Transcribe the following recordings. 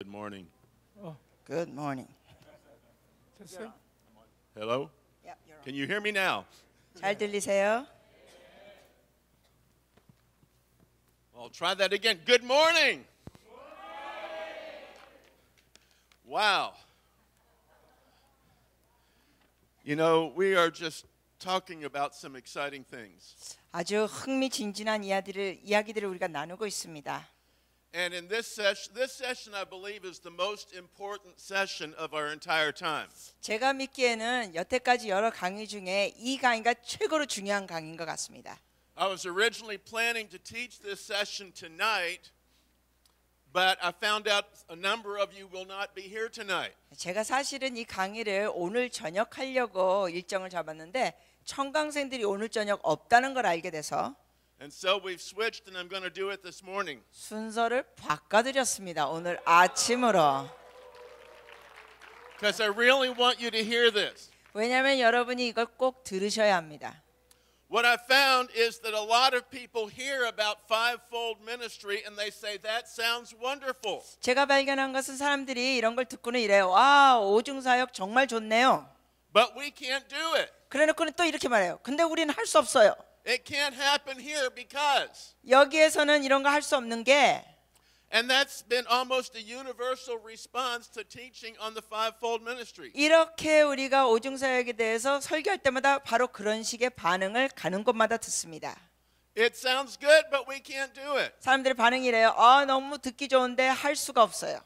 Good morning. Good morning. 됐어요? Hello? Can you hear me now? 잘 들리세요? I'll try that again. Good morning. Wow. You know, we are just talking about some exciting things. 아주 흥미진진한 이야기들을 우리가 나누고 있습니다. And in this session I believe is the most important session of our entire time. 제가 믿기에는 여태까지 여러 강의 중에 이 강의가 최고로 중요한 강의인 것 같습니다. I was originally planning to teach this session tonight, but I found out a number of you will not be here tonight. 제가 사실은 이 강의를 오늘 저녁 하려고 일정을 잡았는데 청강생들이 오늘 저녁 없다는 걸 알게 돼서 And so we've switched and I'm going to do it this morning. 순서를 바꿔드렸습니다. 오늘 아침으로. Because I really want you to hear this. 왜냐하면 여러분이 이걸 꼭 들으셔야 합니다. What I found is that a lot of people hear about fivefold ministry and they say that sounds wonderful. 제가 발견한 것은 사람들이 이런 걸 듣고는 이래요. 와, 오중사역 정말 좋네요. But we can't do it. 그래놓고는 또 이렇게 말해요. 근데 우리는 할 수 없어요. It can't happen here because. 여기에서는 이런 거 할 수 없는 게 And that's been almost a universal response to teaching on the fivefold ministry. 이렇게 우리가 오중사역에 대해서 설교할 때마다 바로 그런 식의 반응을 가는 곳마다 듣습니다. It sounds good, but we can't do it. 사람들의 반응이 이래요. 아, 너무 듣기 좋은데 할 수가 없어요.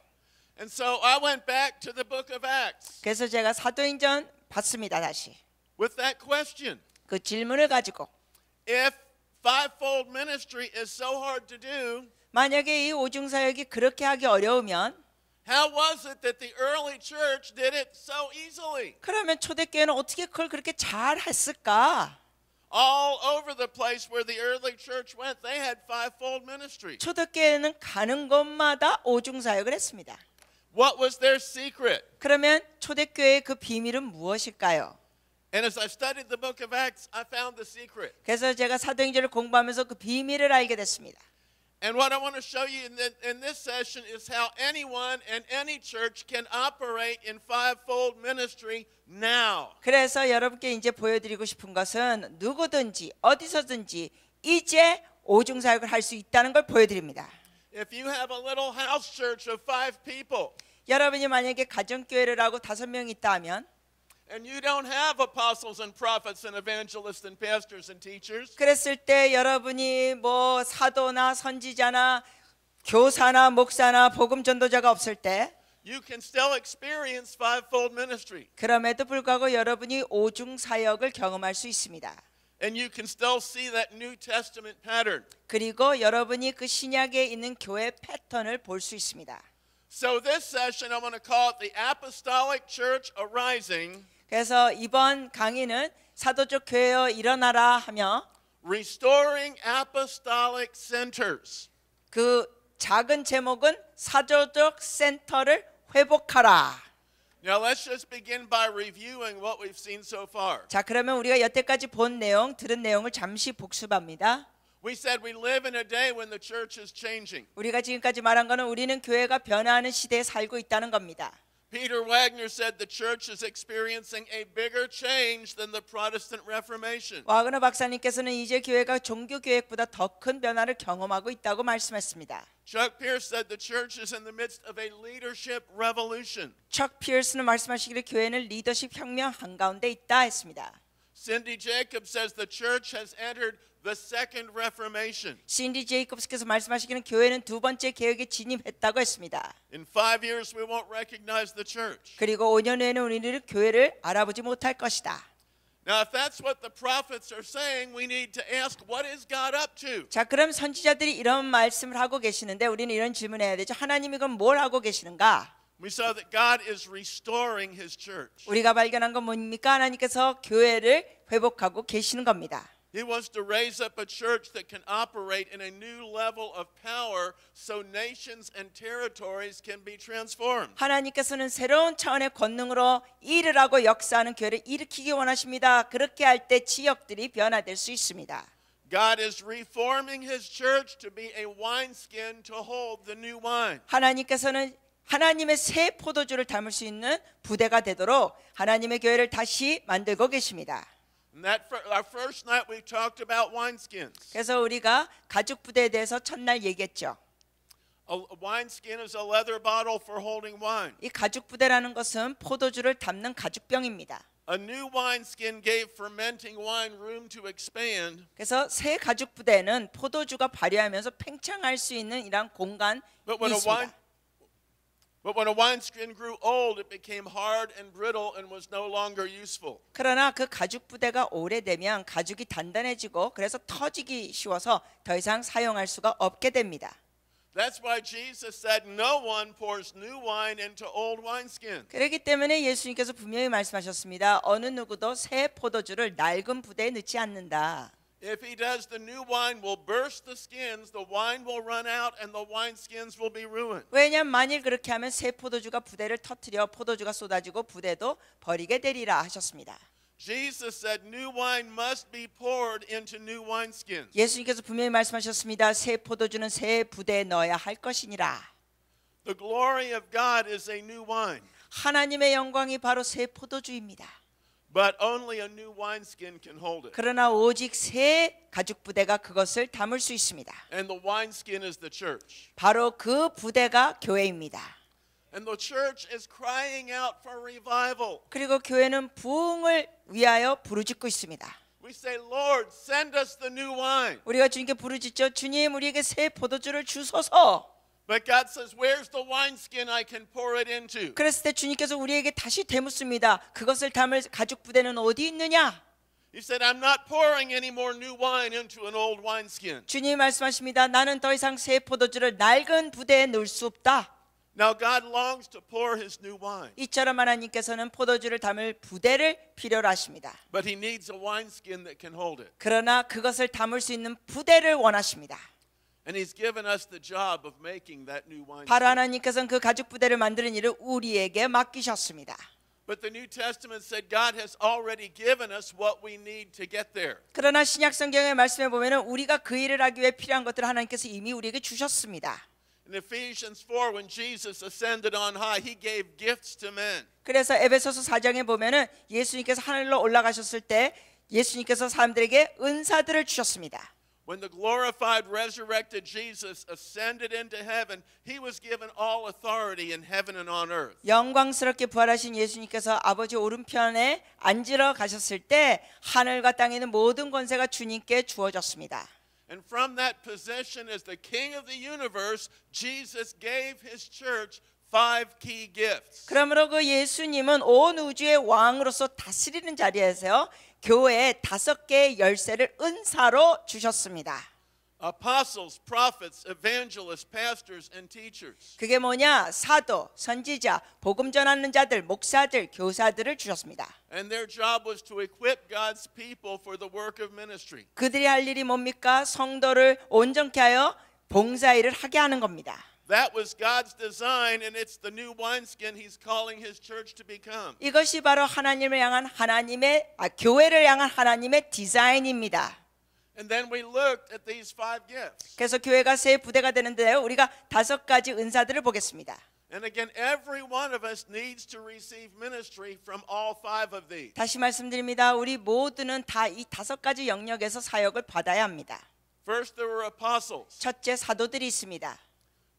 And so I went back to the book of Acts 그래서 제가 사도행전 봤습니다. 다시 with that question. 그 질문을 가지고 If fivefold ministry is so hard to do, 만약에 이 오중사역이 그렇게 하기 어려우면 how was it that the early church did it so easily? 그러면 초대교회는 어떻게 그걸 그렇게 잘 했을까? All over the place where the early church went, they had fivefold ministry. 초대교회는 가는 곳마다 오중사역을 했습니다. What was their secret? 그러면 초대교회의 그 비밀은 무엇일까요? And as I studied the book of Acts, I found the secret. 그래서 제가 사도행전을 공부하면서 그 비밀을 알게 됐습니다. And what I want to show you in this session is how anyone and any church can operate in fivefold ministry now. 그래서 여러분께 이제 보여드리고 싶은 것은 누구든지 어디서든지 이제 오중사역을 할 수 있다는 걸 보여드립니다. If you have a little house church of 5 people 여러분이 만약에 가정교회를 하고 5명이 있다 하면 and you don't have apostles and prophets and evangelists and pastors and teachers, 그랬을 때 여러분이 뭐 사도나 선지자나 교사나 목사나 복음 전도자가 없을 때 you can still experience fivefold ministry. 그럼에도 불구하고 여러분이 오중사역을 경험할 수 있습니다. And you can still see that New Testament pattern. 그리고 여러분이 그 신약에 있는 교회 패턴을 볼 수 있습니다. So this session I'm going to call it the Apostolic Church Arising. 그래서 이번 강의는 사도적 교회여 일어나라 하며 Restoring Apostolic Centers. 그 작은 제목은 사도적 센터를 회복하라. Now let's just begin by reviewing what we've seen so far. 자, 그러면 우리가 여태까지 본 내용, 들은 내용을 잠시 복습합니다. We said we live in a day when the church is changing. 우리가 지금까지 말한 거는 우리는 교회가 변화하는 시대에 살고 있다는 겁니다. Peter Wagner said the church is experiencing a bigger change than the Protestant Reformation. 와그너 박사님께서는 이제 교회가 종교 개혁보다 더 큰 변화를 경험하고 있다고 말씀했습니다. Chuck Pierce said the church is in the midst of a leadership revolution. 척 피어스는 말씀하시기를 교회는 리더십 혁명 한가운데 있다 했습니다. Cindy Jacobs says the church has entered the second Reformation. 신디 제이콥스께서 말씀하시기는 교회는 두 번째 개혁에 진입했다고 했습니다. In 5 years we won't recognize the church. 그리고 5년 후에는 우리는 교회를 알아보지 못할 것이다. Now if that's what the prophets are saying, we need to ask what is God up to? 자, 그럼 선지자들이 이런 말씀을 하고 계시는데 우리는 이런 질문을 해야 되죠. 하나님이 그럼 뭘 하고 계시는가? We saw that God is restoring his church. 우리가 발견한 건 뭡니까? 하나님께서 교회를 회복하고 계시는 겁니다. He wants to raise up a church that can operate in a new level of power so nations and territories can be transformed. 하나님께서는 새로운 차원의 권능으로 일을 하고 역사하는 교회를 일으키기 원하십니다. 그렇게 할 때 지역들이 변화될 수 있습니다. God is reforming his church to be a wineskin to hold the new wine. 하나님께서는 하나님의 새 포도주를 담을 수 있는 부대가 되도록 하나님의 교회를 다시 만들고 계십니다. And our first night we talked about wineskins. 그래서 우리가 가죽 부대에 대해서 첫날 얘기했죠. A wineskin is a leather bottle for holding wine. 이 가죽 부대라는 것은 포도주를 담는 가죽병입니다. A new wineskin gave fermenting wine room to expand. 그래서 새 가죽 부대는 포도주가 발효하면서 팽창할 수 있는 이런 공간이 있습니다. But when a wineskin grew old, it became hard and brittle and was no longer useful. 그러나 그 가죽 부대가 오래되면 가죽이 단단해지고 그래서 터지기 쉬워서 더 이상 사용할 수가 없게 됩니다. That's why Jesus said, "No one pours new wine into old wineskins." 그렇기 때문에 예수님께서 분명히 말씀하셨습니다. 어느 누구도 새 포도주를 낡은 부대에 넣지 않는다. If he does, the new wine will burst the skins, the wine will run out, and the wineskins will be ruined. 왜냐하면 만일 그렇게 하면 새 포도주가 부대를 터뜨려 포도주가 쏟아지고 부대도 버리게 되리라 하셨습니다. Jesus said, "New wine must be poured into new wineskins." 예수님께서 분명히 말씀하셨습니다. 새 포도주는 새 부대에 넣어야 할 것이니라. The glory of God is a new wine, 하나님의 영광이 바로 새 포도주입니다. but only a new wineskin can hold it. 그러나 오직 새 가죽 부대가 그것을 담을 수 있습니다. And the wineskin is the church. 바로 그 부대가 교회입니다. And the church is crying out for revival. 그리고 교회는 부흥을 위하여 부르짖고 있습니다. We say, "Lord, send us the new wine." 우리가 주님께 부르짖죠. 주님, 우리에게 새 포도주를 주소서. But God says, "Where's the wineskin I can pour it into?" 그랬을 때 주님께서 우리에게 다시 되묻습니다. 그것을 담을 가죽 부대는 어디 있느냐? He said, "I'm not pouring any more new wine into an old wineskin." 주님이 말씀하십니다. 나는 더 이상 새 포도주를 낡은 부대에 넣을 수 없다. Now God longs to pour his new wine, 이처럼 하나님께서는 포도주를 담을 부대를 필요로 하십니다. but he needs a wineskin that can hold it. 그러나 그것을 담을 수 있는 부대를 원하십니다. And he's given us the job of making that new 바로 wineskin. 하나님께서는 그 가죽 부대를 만드는 일을 우리에게 맡기셨습니다. But the New Testament said God has already given us what we need to get there. 그러나 신약 성경의 말씀에 보면은 우리가 그 일을 하기 위해 필요한 것들을 하나님께서 이미 우리에게 주셨습니다. In Ephesians 4, when Jesus ascended on high, he gave gifts to men. 그래서 에베소서 4장에 보면은 예수님께서 하늘로 올라가셨을 때 예수님께서 사람들에게 은사들을 주셨습니다. When the glorified, resurrected Jesus ascended into heaven, he was given all authority in heaven and on earth. 영광스럽게 부활하신 예수님께서 아버지 오른편에 앉으러 가셨을 때 하늘과 땅에 있는 모든 권세가 주님께 주어졌습니다. And from that position as the King of the universe, Jesus gave his church 5 key gifts. 그러므로 그 예수님은 온 우주의 왕으로서 다스리는 자리에서 교회에 5개의 열쇠를 은사로 주셨습니다. Apostles, prophets, evangelists, pastors, and teachers. 그게 뭐냐? 사도, 선지자, 복음 전하는 자들, 목사들, 교사들을 주셨습니다. And their job was to equip God's people for the work of ministry. 그들이 할 일이 뭡니까? 성도를 온전케 하여 봉사일을 하게 하는 겁니다. That was God's design, and it's the new wineskin he's calling his church to become. 이것이 바로 하나님을 향한 교회를 향한 하나님의 디자인입니다. And then we looked at these 5 gifts. 그래서 교회가 새 부대가 되는데요. 우리가 5가지 은사들을 보겠습니다. And again, every one of us needs to receive ministry from all 5 of these. 다시 말씀드립니다. 우리 모두는 다 이 5가지 영역에서 사역을 받아야 합니다. First, there were apostles. 첫째, 사도들이 있습니다.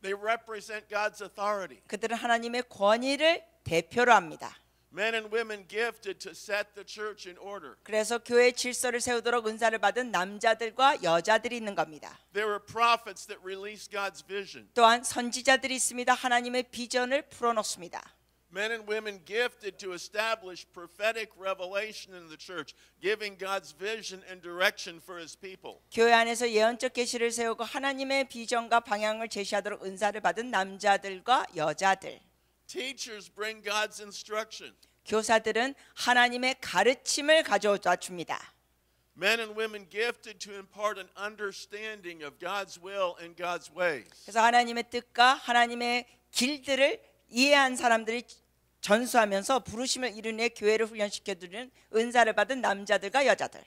They represent God's authority. 그들은 하나님의 권위를 대표로 합니다. Men and women gifted to set the church in order. 그래서 교회의 질서를 세우도록 은사를 받은 남자들과 여자들이 있는 겁니다. There were prophets that released God's vision. 또한 선지자들이 있습니다. 하나님의 비전을 풀어놓습니다. Men and women gifted to establish prophetic revelation in the church, giving God's vision and direction for his people. 교회 안에서 예언적 계시를 세우고 하나님의 비전과 방향을 제시하도록 은사를 받은 남자들과 여자들. Teachers bring God's instruction. 교사들은 하나님의 가르침을 가져다 줍니다. Men and women gifted to impart an understanding of God's will and God's ways. 그래서 하나님의 뜻과 하나님의 길들을 이해한 사람들이 전수하면서 부르심을 이루는 교회를 훈련시켜주는 은사를 받은 남자들과 여자들.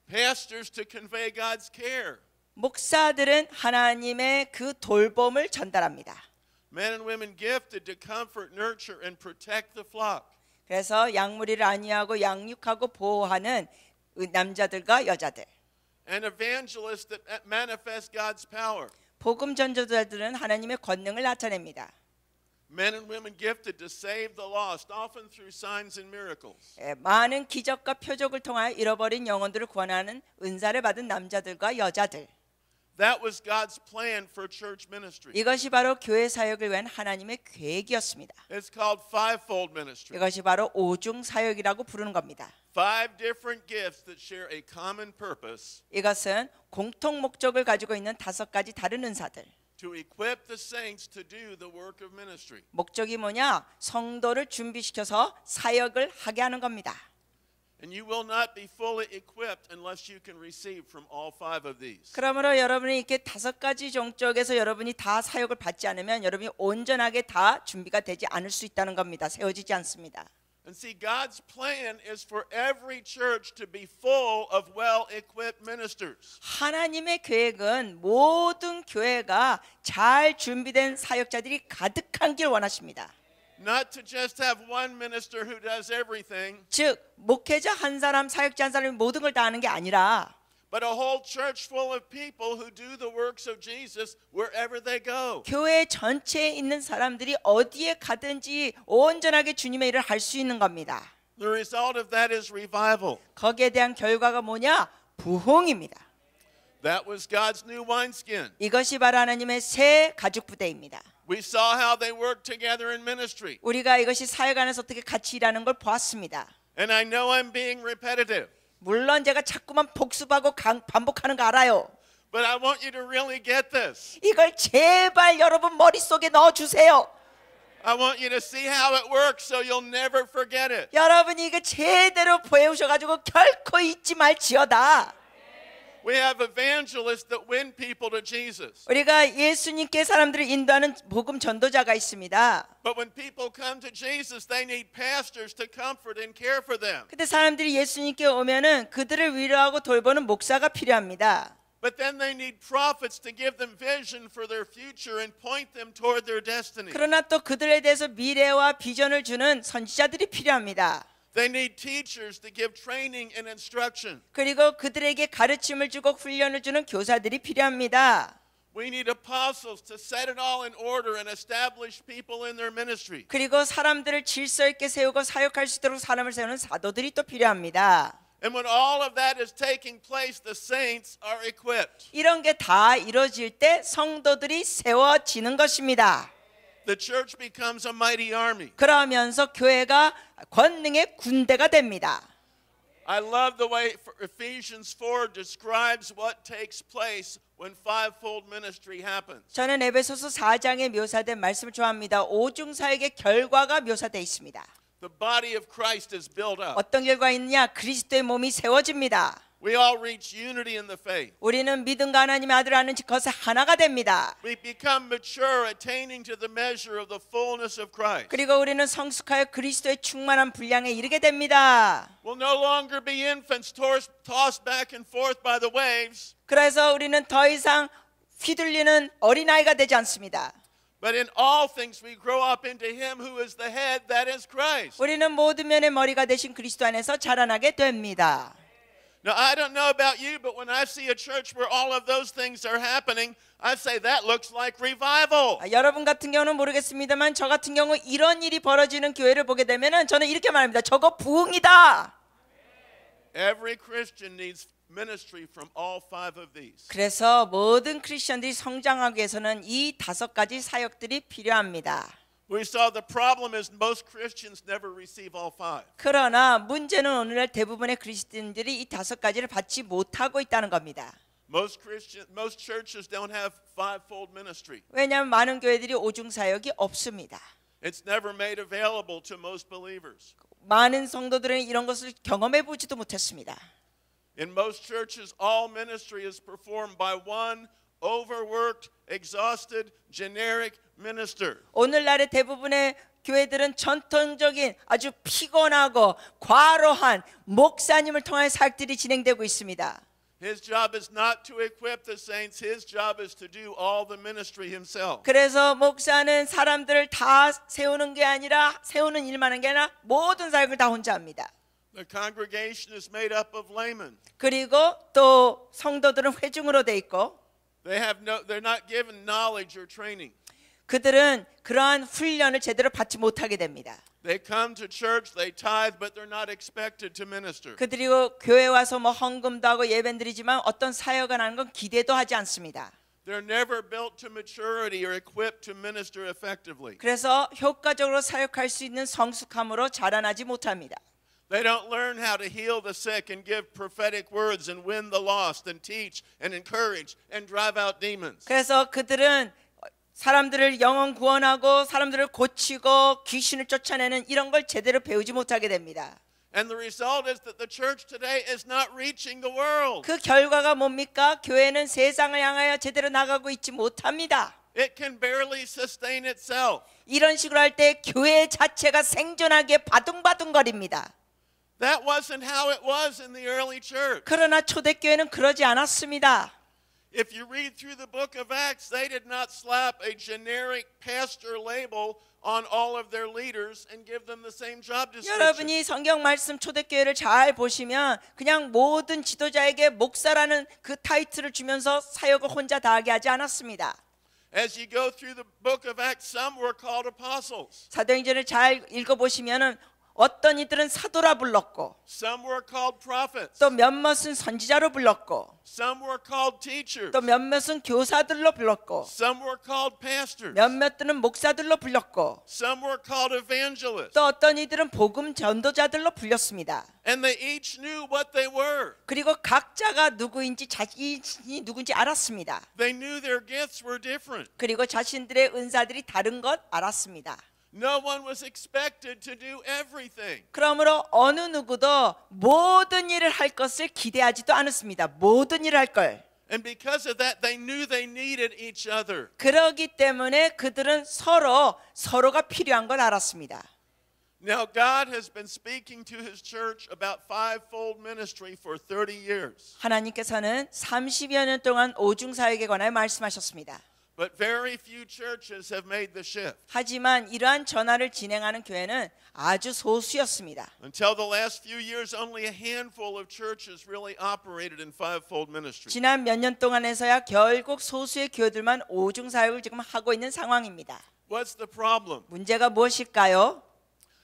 Pastors to convey God's care. 목사들은 하나님의 그 돌봄을 전달합니다. Men and women gifted to comfort, nurture, and protect the flock. 그래서 양무리를 안위하고 양육하고 보호하는 남자들과 여자들. And evangelists that manifest God's power. 복음 전도자들은 하나님의 권능을 나타냅니다. Men and women gifted to save the lost, often through signs and miracles. 많은 기적과 표적을 통하여 잃어버린 영혼들을 구원하는 은사를 받은 남자들과 여자들. That was God's plan for church ministry. 이것이 바로 교회 사역을 위한 하나님의 계획이었습니다. It's called fivefold ministry. 이것이 바로 오중 사역이라고 부르는 겁니다. 5 different gifts that share a common purpose 이것은 공통 목적을 가지고 있는 5가지 다른 은사들. to equip the saints to do the work of ministry. 목적이 뭐냐? 성도를 준비시켜서 사역을 하게 하는 겁니다. And you will not be fully equipped unless you can receive from all 5 of these. 그러므로 여러분이 이렇게 5가지 종족에서 여러분이 다 사역을 받지 않으면 여러분이 온전하게 다 준비가 되지 않을 수 있다는 겁니다. 세워지지 않습니다. And see, God's plan is for every church to be full of well-equipped ministers. 하나님의 계획은 모든 교회가 잘 준비된 사역자들이 가득한 길 원하십니다. Not to just have one minister who does everything, 즉 목회자 한 사람, 사역자 한 사람이 모든 걸 다 하는 게 아니라 but a whole church full of people who do the works of Jesus wherever they go. 교회 전체에 있는 사람들이 어디에 가든지 온전하게 주님의 일을 할 수 있는 겁니다. The result of that is revival. 거기에 대한 결과가 뭐냐? 부흥입니다. That was God's new wineskin. 이것이 바로 하나님의 새 가죽 부대입니다. We saw how they worked together in ministry. 우리가 이것이 사역 안에서 어떻게 같이 일하는 걸 보았습니다. And I know I'm being repetitive, 물론 제가 자꾸만 복습하고 반복하는 거 알아요. but I want you to really get this. 이걸 제발 여러분 머릿속에 넣어주세요. I want you to see how it works so you'll never forget it. 여러분이 이거 제대로 배우셔가지고 결코 잊지 말지어다. We have evangelists that win people to Jesus. 우리가 예수님께 사람들을 인도하는 복음 전도자가 있습니다. But when people come to Jesus, they need pastors to comfort and care for them. 근데 사람들이 예수님께 오면은 그들을 위로하고 돌보는 목사가 필요합니다. But then they need prophets to give them vision for their future and point them toward their destiny. 그러나 또 그들에 대해서 미래와 비전을 주는 선지자들이 필요합니다. They need teachers to give training and instruction. 그리고 그들에게 가르침을 주고 훈련을 주는 교사들이 필요합니다. We need apostles to set it all in order and establish people in their ministry. 그리고 사람들을 질서 있게 세우고 사역할 수 있도록 사람을 세우는 사도들이 또 필요합니다. And when all of that is taking place, the saints are equipped. 이런 게 다 이루어질 때 성도들이 세워지는 것입니다. The church becomes a mighty army. 그러면서 교회가 권능의 군대가 됩니다. I love the way Ephesians 4 describes what takes place when fivefold ministry happens. 저는 에베소서 4장에 묘사된 말씀을 좋아합니다. 오중 사역의 결과가 묘사되어 있습니다. The body of Christ is built up. 어떤 결과가 있느냐? 그리스도의 몸이 세워집니다. We all reach unity in the faith. 우리는 믿음과 하나님의 아들을 아는 것에 하나가 됩니다. We become mature, attaining to the measure of the fullness of Christ. 그리고 우리는 성숙하여 그리스도의 충만한 분량에 이르게 됩니다. We'll no longer be infants tossed back and forth by the waves, 그래서 우리는 더 이상 휘둘리는 어린아이가 되지 않습니다. but in all things we grow up into Him who is the head, that is Christ. 우리는 모든 면의 머리가 되신 그리스도 안에서 자라나게 됩니다. Now, I don't know about you, but when I see a church where all of those things are happening, I say that looks like revival. 여러분 같은 경우는 모르겠습니다만 저 같은 경우 이런 일이 벌어지는 교회를 보게 되면은 저는 이렇게 말합니다. 저거 부흥이다. Every Christian needs ministry from all 5 of these. 그래서 모든 크리스천들이 성장하기 위해서는 이 5가지 사역들이 필요합니다. We saw the problem is most Christians never receive all 5. 그러나 문제는 오늘날 대부분의 그리스도인들이 이 5가지를 받지 못하고 있다는 겁니다. Most churches don't have fivefold ministry. 왜냐하면 많은 교회들이 오중 사역이 없습니다. It's never made available to most believers. 많은 성도들은 이런 것을 경험해 보지도 못했습니다. In most churches, all ministry is performed by one overworked, exhausted, generic minister. 오늘날의 대부분의 교회들은 전통적인 아주 피곤하고 과로한 목사님을 통한 사역들이 진행되고 있습니다. His job is not to equip the saints. His job is to do all the ministry himself. 그래서 목사는 사람들을 다 세우는 게 아니라 세우는 일만 하는 게 아니라 모든 사역을 다 혼자 합니다. The congregation is made up of laymen. 그리고 또 성도들은 회중으로 돼 있고 They're not given knowledge or training. 그들은 그러한 훈련을 제대로 받지 못하게 됩니다. They come to church, they tithe, but they're not expected to minister. 그들이 교회 와서 뭐 헌금도 하고 예배드리지만 어떤 사역을 하는 건 기대도 하지 않습니다. They're never built to maturity or equipped to minister effectively. 그래서 효과적으로 사역할 수 있는 성숙함으로 자라나지 못합니다. They don't learn how to heal the sick and give prophetic words and win the lost and teach and encourage and drive out demons. 그래서 그들은 사람들을 영혼 구원하고 사람들을 고치고 귀신을 쫓아내는 이런 걸 제대로 배우지 못하게 됩니다. And the result is that the church today is not reaching the world. 그 결과가 뭡니까? 교회는 세상을 향하여 제대로 나가고 있지 못합니다. It can barely sustain itself. 이런 식으로 할 때 교회 자체가 생존하기에 바둥바둥거립니다. That wasn't how it was in the early church. 그러나 초대교회는 그러지 않았습니다. If you read through the book of Acts, they did not slap a generic pastor label on all of their leaders and give them the same job description. 여러분이 성경 말씀 초대교회를 잘 보시면 그냥 모든 지도자에게 목사라는 그 타이틀을 주면서 사역을 혼자 다 하게 하지 않았습니다. As you go through the book of Acts, some were called apostles. 사도행전을 잘 읽어보시면 어떤 이들은 사도라 불렀고 Some were called prophets. 또 몇몇은 선지자로 불렀고 Some were called teachers. 또 몇몇은 교사들로 불렀고 Some were called pastors. 몇몇들은 목사들로 불렀고 Some were called evangelists. 또 어떤 이들은 복음 전도자들로 불렸습니다. And they each knew what they were. 그리고 각자가 누구인지 자신이 누군지 알았습니다. They knew their gifts were different. 그리고 자신들의 은사들이 다른 것 알았습니다. No one was expected to do everything. 그러므로 어느 누구도 모든 일을 할 것을 기대하지도 않았습니다. 모든 일을 할 걸. And because of that, they knew they needed each other. 그러기 때문에 그들은 서로가 필요한 걸 알았습니다. Now, God has been speaking to His church about fivefold ministry for 30 years. 하나님께서는 30여 년 동안 오중 사역에 관하여 말씀하셨습니다. But very few churches have made the shift. 하지만 이러한 전환을 진행하는 교회는 아주 소수였습니다. Until the last few years, only a handful of churches really operated in fivefold ministry. 지난 몇 년 동안에서야 결국 소수의 교회들만 오중 사역을 지금 하고 있는 상황입니다. What's the problem? 문제가 무엇일까요?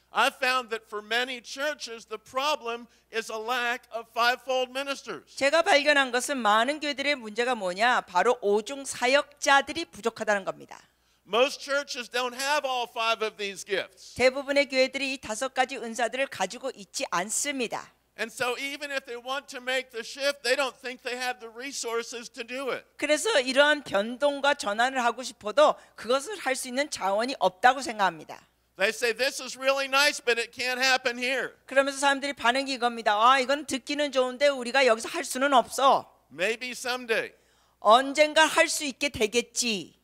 I found that for many churches, the problem is a lack of fivefold ministers. 제가 발견한 것은 많은 교회들의 문제가 뭐냐? 바로 오중 사역자들이 부족하다는 겁니다. Most churches don't have all five of these gifts. 대부분의 교회들이 이 5가지 은사들을 가지고 있지 않습니다. And so even if they want to make the shift, they don't think they have the resources to do it. 그래서 이러한 변동과 전환을 하고 싶어도 그것을 할 수 있는 자원이 없다고 생각합니다. They say, this is really nice, but it can't happen here. 그러면서 사람들이 반응이 이겁니다. 이건 듣기는 좋은데 우리가 여기서 할 수는 없어. Maybe someday. 언젠가 할 수 있게 되겠지.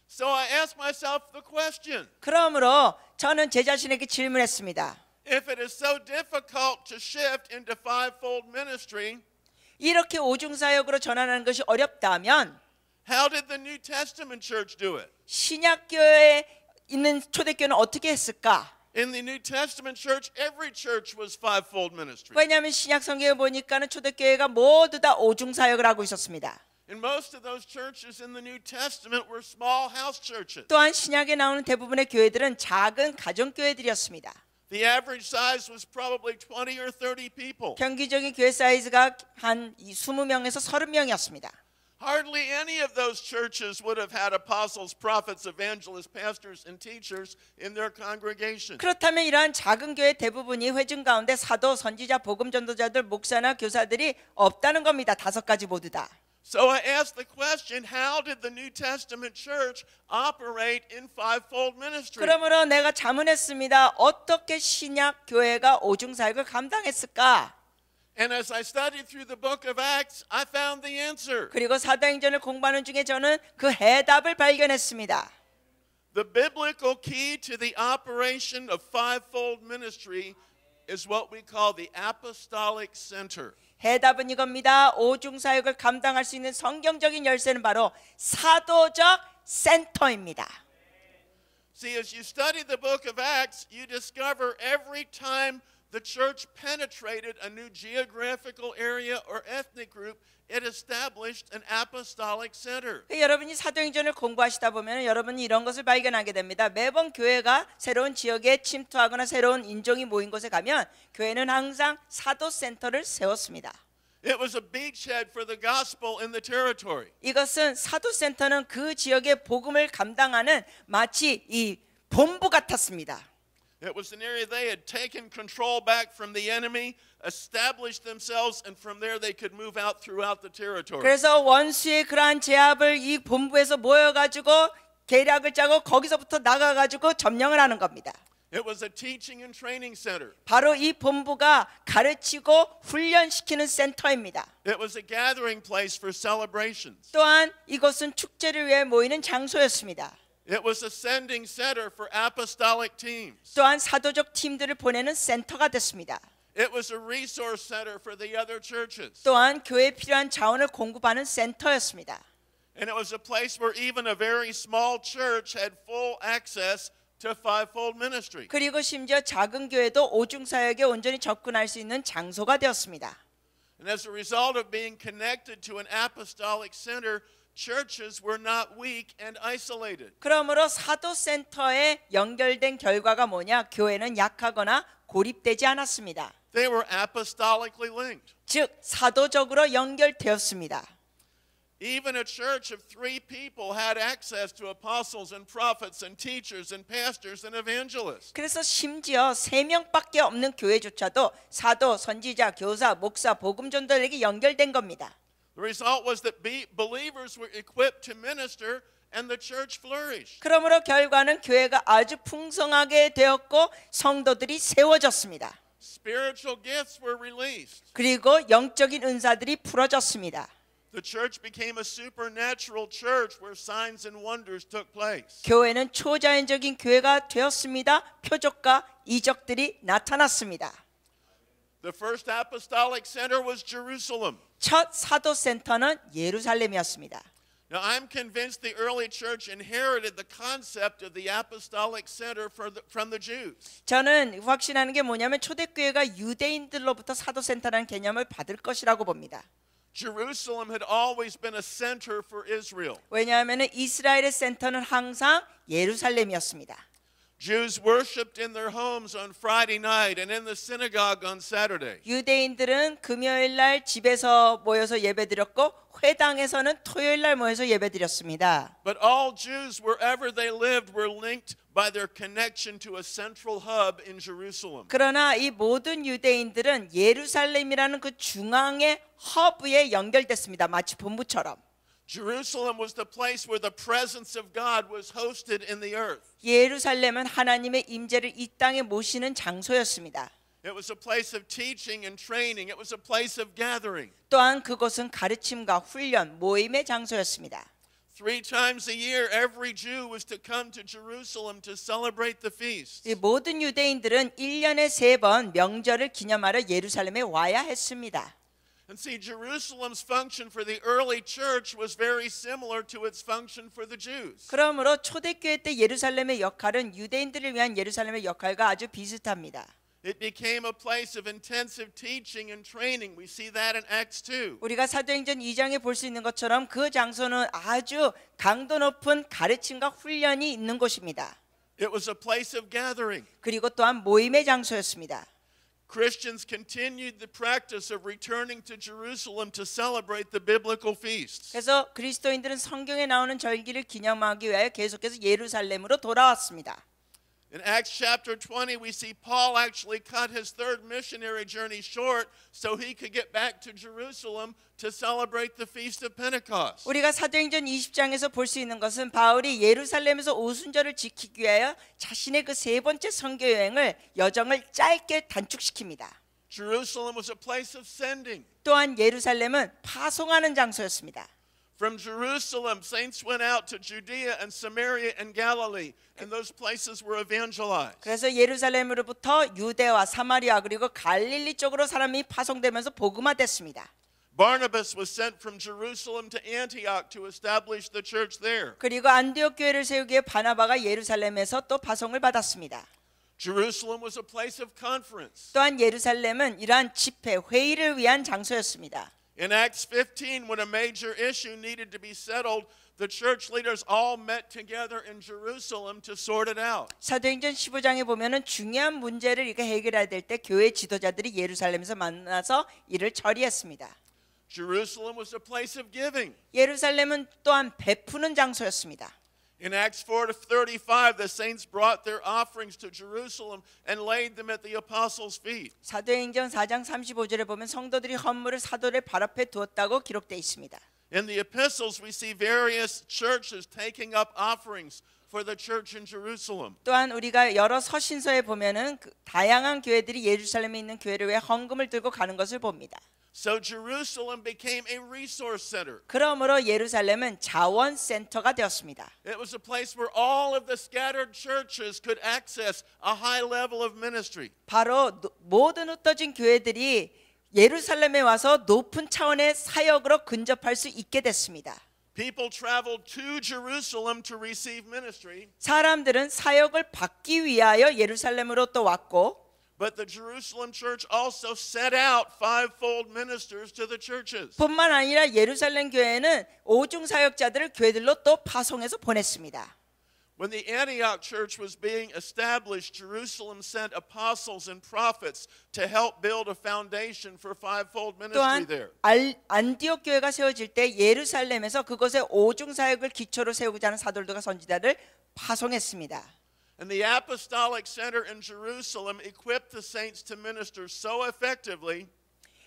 So I asked myself the question. 그러므로 저는 제 자신에게 질문했습니다. If it is so difficult to shift into fivefold ministry, 이렇게 오중사역으로 전환하는 것이 어렵다면 how did the New Testament church do it? 신약교회에 있는 초대교회는 어떻게 했을까? In the New Testament church, every church was fivefold ministry. 왜냐하면 신약 성경에 보니까는 초대교회가 모두 다 오중사역을 하고 있었습니다. And most of those churches in the New Testament were small house churches. 또한 신약에 나오는 대부분의 교회들은 작은 가정교회들이었습니다. The average size was probably 20 or 30 people. 평균적인 교회 사이즈가 한 20명에서 30명이었습니다. Hardly any of those churches would have had apostles, prophets, evangelists, pastors, and teachers in their congregation. 그렇다면 이러한 작은 교회 대부분이 회중 가운데 사도, 선지자, 복음 전도자들, 목사나 교사들이 없다는 겁니다. 5가지 모두 다. So I asked the question, how did the New Testament church operate in fivefold ministry? 그러므로 내가 자문했습니다. 어떻게 신약 교회가 오중 사역을 감당했을까? And as I studied through the book of Acts, I found the answer. 그리고 사도행전을 공부하는 중에 저는 그 해답을 발견했습니다. The biblical key to the operation of fivefold ministry is what we call the apostolic center. 해답은 이겁니다. 오중사역을 감당할 수 있는 성경적인 열쇠는 바로 사도적 센터입니다. See, as you study the book of Acts, you discover every time the church penetrated a new geographical area or ethnic group, it established an apostolic center. 여러분이 사도행전을 공부하시다 보면 여러분이 이런 것을 발견하게 됩니다. 매번 교회가 새로운 지역에 침투하거나 새로운 인종이 모인 곳에 가면 교회는 항상 사도 센터를 세웠습니다. It was a beachhead for the gospel in the territory. 이것은 사도 센터는 그 지역의 복음을 감당하는 마치 이 본부 같았습니다. It was an area they had taken control back from the enemy, established themselves, and from there they could move out throughout the territory. 그래서 원수의 그러한 제압을 이 본부에서 모여가지고 계략을 짜고 거기서부터 나가가지고 점령을 하는 겁니다. It was a teaching and training center. 바로 이 본부가 가르치고 훈련시키는 센터입니다. It was a gathering place for celebrations. 또한 이것은 축제를 위해 모이는 장소였습니다. It was a sending center for apostolic teams. 또한 사도적 팀들을 보내는 센터가 됐습니다. It was a resource center for the other churches. 또한 교회에 필요한 자원을 공급하는 센터였습니다. And it was a place where even a very small church had full access to fivefold ministry. 그리고 심지어 작은 교회도 오중사역에 온전히 접근할 수 있는 장소가 되었습니다. And as a result of being connected to an apostolic center, churches were not weak and isolated. 그러므로 사도 센터에 연결된 결과가 뭐냐? 교회는 약하거나 고립되지 않았습니다. They were apostolically linked. 즉 사도적으로 연결되었습니다. Even a church of 3 people had access to apostles and prophets and teachers and pastors and evangelists. 그래서 심지어 3명밖에 없는 교회조차도 사도, 선지자, 교사, 목사, 복음 전도자에게 연결된 겁니다. The result was that believers were equipped to minister and the church flourished. 그러므로 결과는 교회가 아주 풍성하게 되었고 성도들이 세워졌습니다. Spiritual gifts were released. 그리고 영적인 은사들이 풀어졌습니다. The church became a supernatural church where signs and wonders took place. 교회는 초자연적인 교회가 되었습니다. 표적과 이적들이 나타났습니다. The first apostolic center was Jerusalem. 첫 사도 센터는 예루살렘이었습니다. Now, I'm convinced the early church inherited the concept of the apostolic center from the Jews. 저는 확신하는 게 뭐냐면 초대교회가 유대인들로부터 사도 센터라는 개념을 받을 것이라고 봅니다. Jerusalem had always been a center for Israel. 왜냐하면 이스라엘의 센터는 항상 예루살렘이었습니다. Jews worshipped in their homes on Friday night and in the synagogue on Saturday. 유대인들은 금요일 날 집에서 모여서 예배드렸고 회당에서는 토요일 날 모여서 예배드렸습니다. But all Jews wherever they lived were linked by their connection to a central hub in Jerusalem. 그러나 이 모든 유대인들은 예루살렘이라는 그 중앙의 허브에 연결됐습니다. 마치 본부처럼. Jerusalem was the place where the presence of God was hosted in the earth. 예루살렘은 하나님의 임재를 이 땅에 모시는 장소였습니다. It was a place of teaching and training. It was a place of gathering. 또한 그곳은 가르침과 훈련, 모임의 장소였습니다. 3 times a year, every Jew was to come to Jerusalem to celebrate the feast. 이 모든 유대인들은 1년에 3번 명절을 기념하러 예루살렘에 와야 했습니다. And see, Jerusalem's function for the early church was very similar to its function for the Jews. 그러므로 초대교회 때 예루살렘의 역할은 유대인들을 위한 예루살렘의 역할과 아주 비슷합니다. It became a place of intensive teaching and training. We see that in Acts 2. 우리가 사도행전 2장에 볼 수 있는 것처럼 그 장소는 아주 강도 높은 가르침과 훈련이 있는 곳입니다. It was a place of gathering. 그리고 또한 모임의 장소였습니다. Christians continued the practice of returning to Jerusalem to celebrate the biblical feasts. 그래서 그리스도인들은 성경에 나오는 절기를 기념하기 위하여 계속해서 예루살렘으로 돌아왔습니다. In Acts chapter 20, we see Paul actually cut his third missionary journey short so he could get back to Jerusalem to celebrate the Feast of Pentecost. 우리가 사도행전 20장에서 볼 수 있는 것은 바울이 예루살렘에서 오순절을 지키기 위하여 자신의 그 3번째 선교 여행을 여정을 짧게 단축시킵니다. Jerusalem was a place of sending. 또한 예루살렘은 파송하는 장소였습니다. From Jerusalem, saints went out to Judea and Samaria and Galilee, and those places were evangelized. 그래서 예루살렘으로부터 유대와 사마리아 그리고 갈릴리 쪽으로 사람이 파송되면서 복음화됐습니다. Barnabas was sent from Jerusalem to Antioch to establish the church there. 그리고 안디옥 교회를 세우기에 바나바가 예루살렘에서 또 파송을 받았습니다. Jerusalem was a place of conference. 또한 예루살렘은 이러한 집회, 회의를 위한 장소였습니다. In Acts 15, when a major issue needed to be settled, the church leaders all met together in Jerusalem to sort it out. 사도행전 15장에 보면은 중요한 문제를 이렇게 해결해야 될 때 교회 지도자들이 예루살렘에서 만나서 이를 처리했습니다. Jerusalem was a place of giving. 예루살렘은 또한 베푸는 장소였습니다. In Acts 4:35, the saints brought their offerings to Jerusalem and laid them at the apostles' feet. 사도행전 4장 35절에 보면 성도들이 헌물을 사도의 발 앞에 두었다고 기록되어 있습니다. In the epistles, we see various churches taking up offerings for the church in Jerusalem. 또한 우리가 여러 서신서에 보면은 다양한 교회들이 예루살렘에 있는 교회를 위해 헌금을 들고 가는 것을 봅니다. So Jerusalem became a resource center. 그러므로 예루살렘은 자원 센터가 되었습니다. It was a place where all of the scattered churches could access a high level of ministry. 바로 모든 흩어진 교회들이 예루살렘에 와서 높은 차원의 사역으로 근접할 수 있게 됐습니다. People traveled to Jerusalem to receive ministry, 사람들은 사역을 받기 위하여 예루살렘으로 또 왔고 but the Jerusalem church also sent out fivefold ministers to the churches. 뿐만 아니라 예루살렘 교회는 오중 사역자들을 교회들로 또 파송해서 보냈습니다. When the Antioch church was being established, Jerusalem sent apostles and prophets to help build a foundation for fivefold ministry 또한 there. 안디옥 교회가 세워질 때 예루살렘에서 그곳에 오중 사역을 기초로 세우고자 하는 사도들과 선지자를 파송했습니다. And the apostolic center in Jerusalem equipped the saints to minister so effectively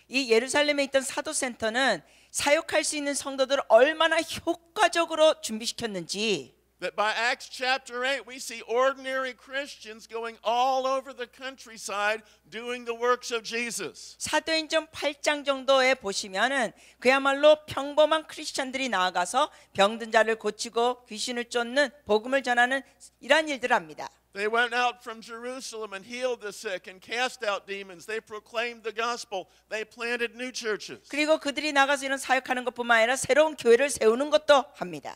이 예루살렘에 있던 사도 센터는 사역할 수 있는 성도들을 얼마나 효과적으로 준비시켰는지 that by Acts chapter 8 we see ordinary Christians going all over the countryside doing the works of Jesus. 사도행전 8장 정도에 보시면은 그야말로 평범한 크리스천들이 나아가서 병든 자를 고치고 귀신을 쫓는 복음을 전하는 이러한 일들을 합니다. They went out from Jerusalem and healed the sick and cast out demons. They proclaimed the gospel. They planted new churches. 그리고 그들이 나가서 이런 사역하는 것뿐만 아니라 새로운 교회를 세우는 것도 합니다.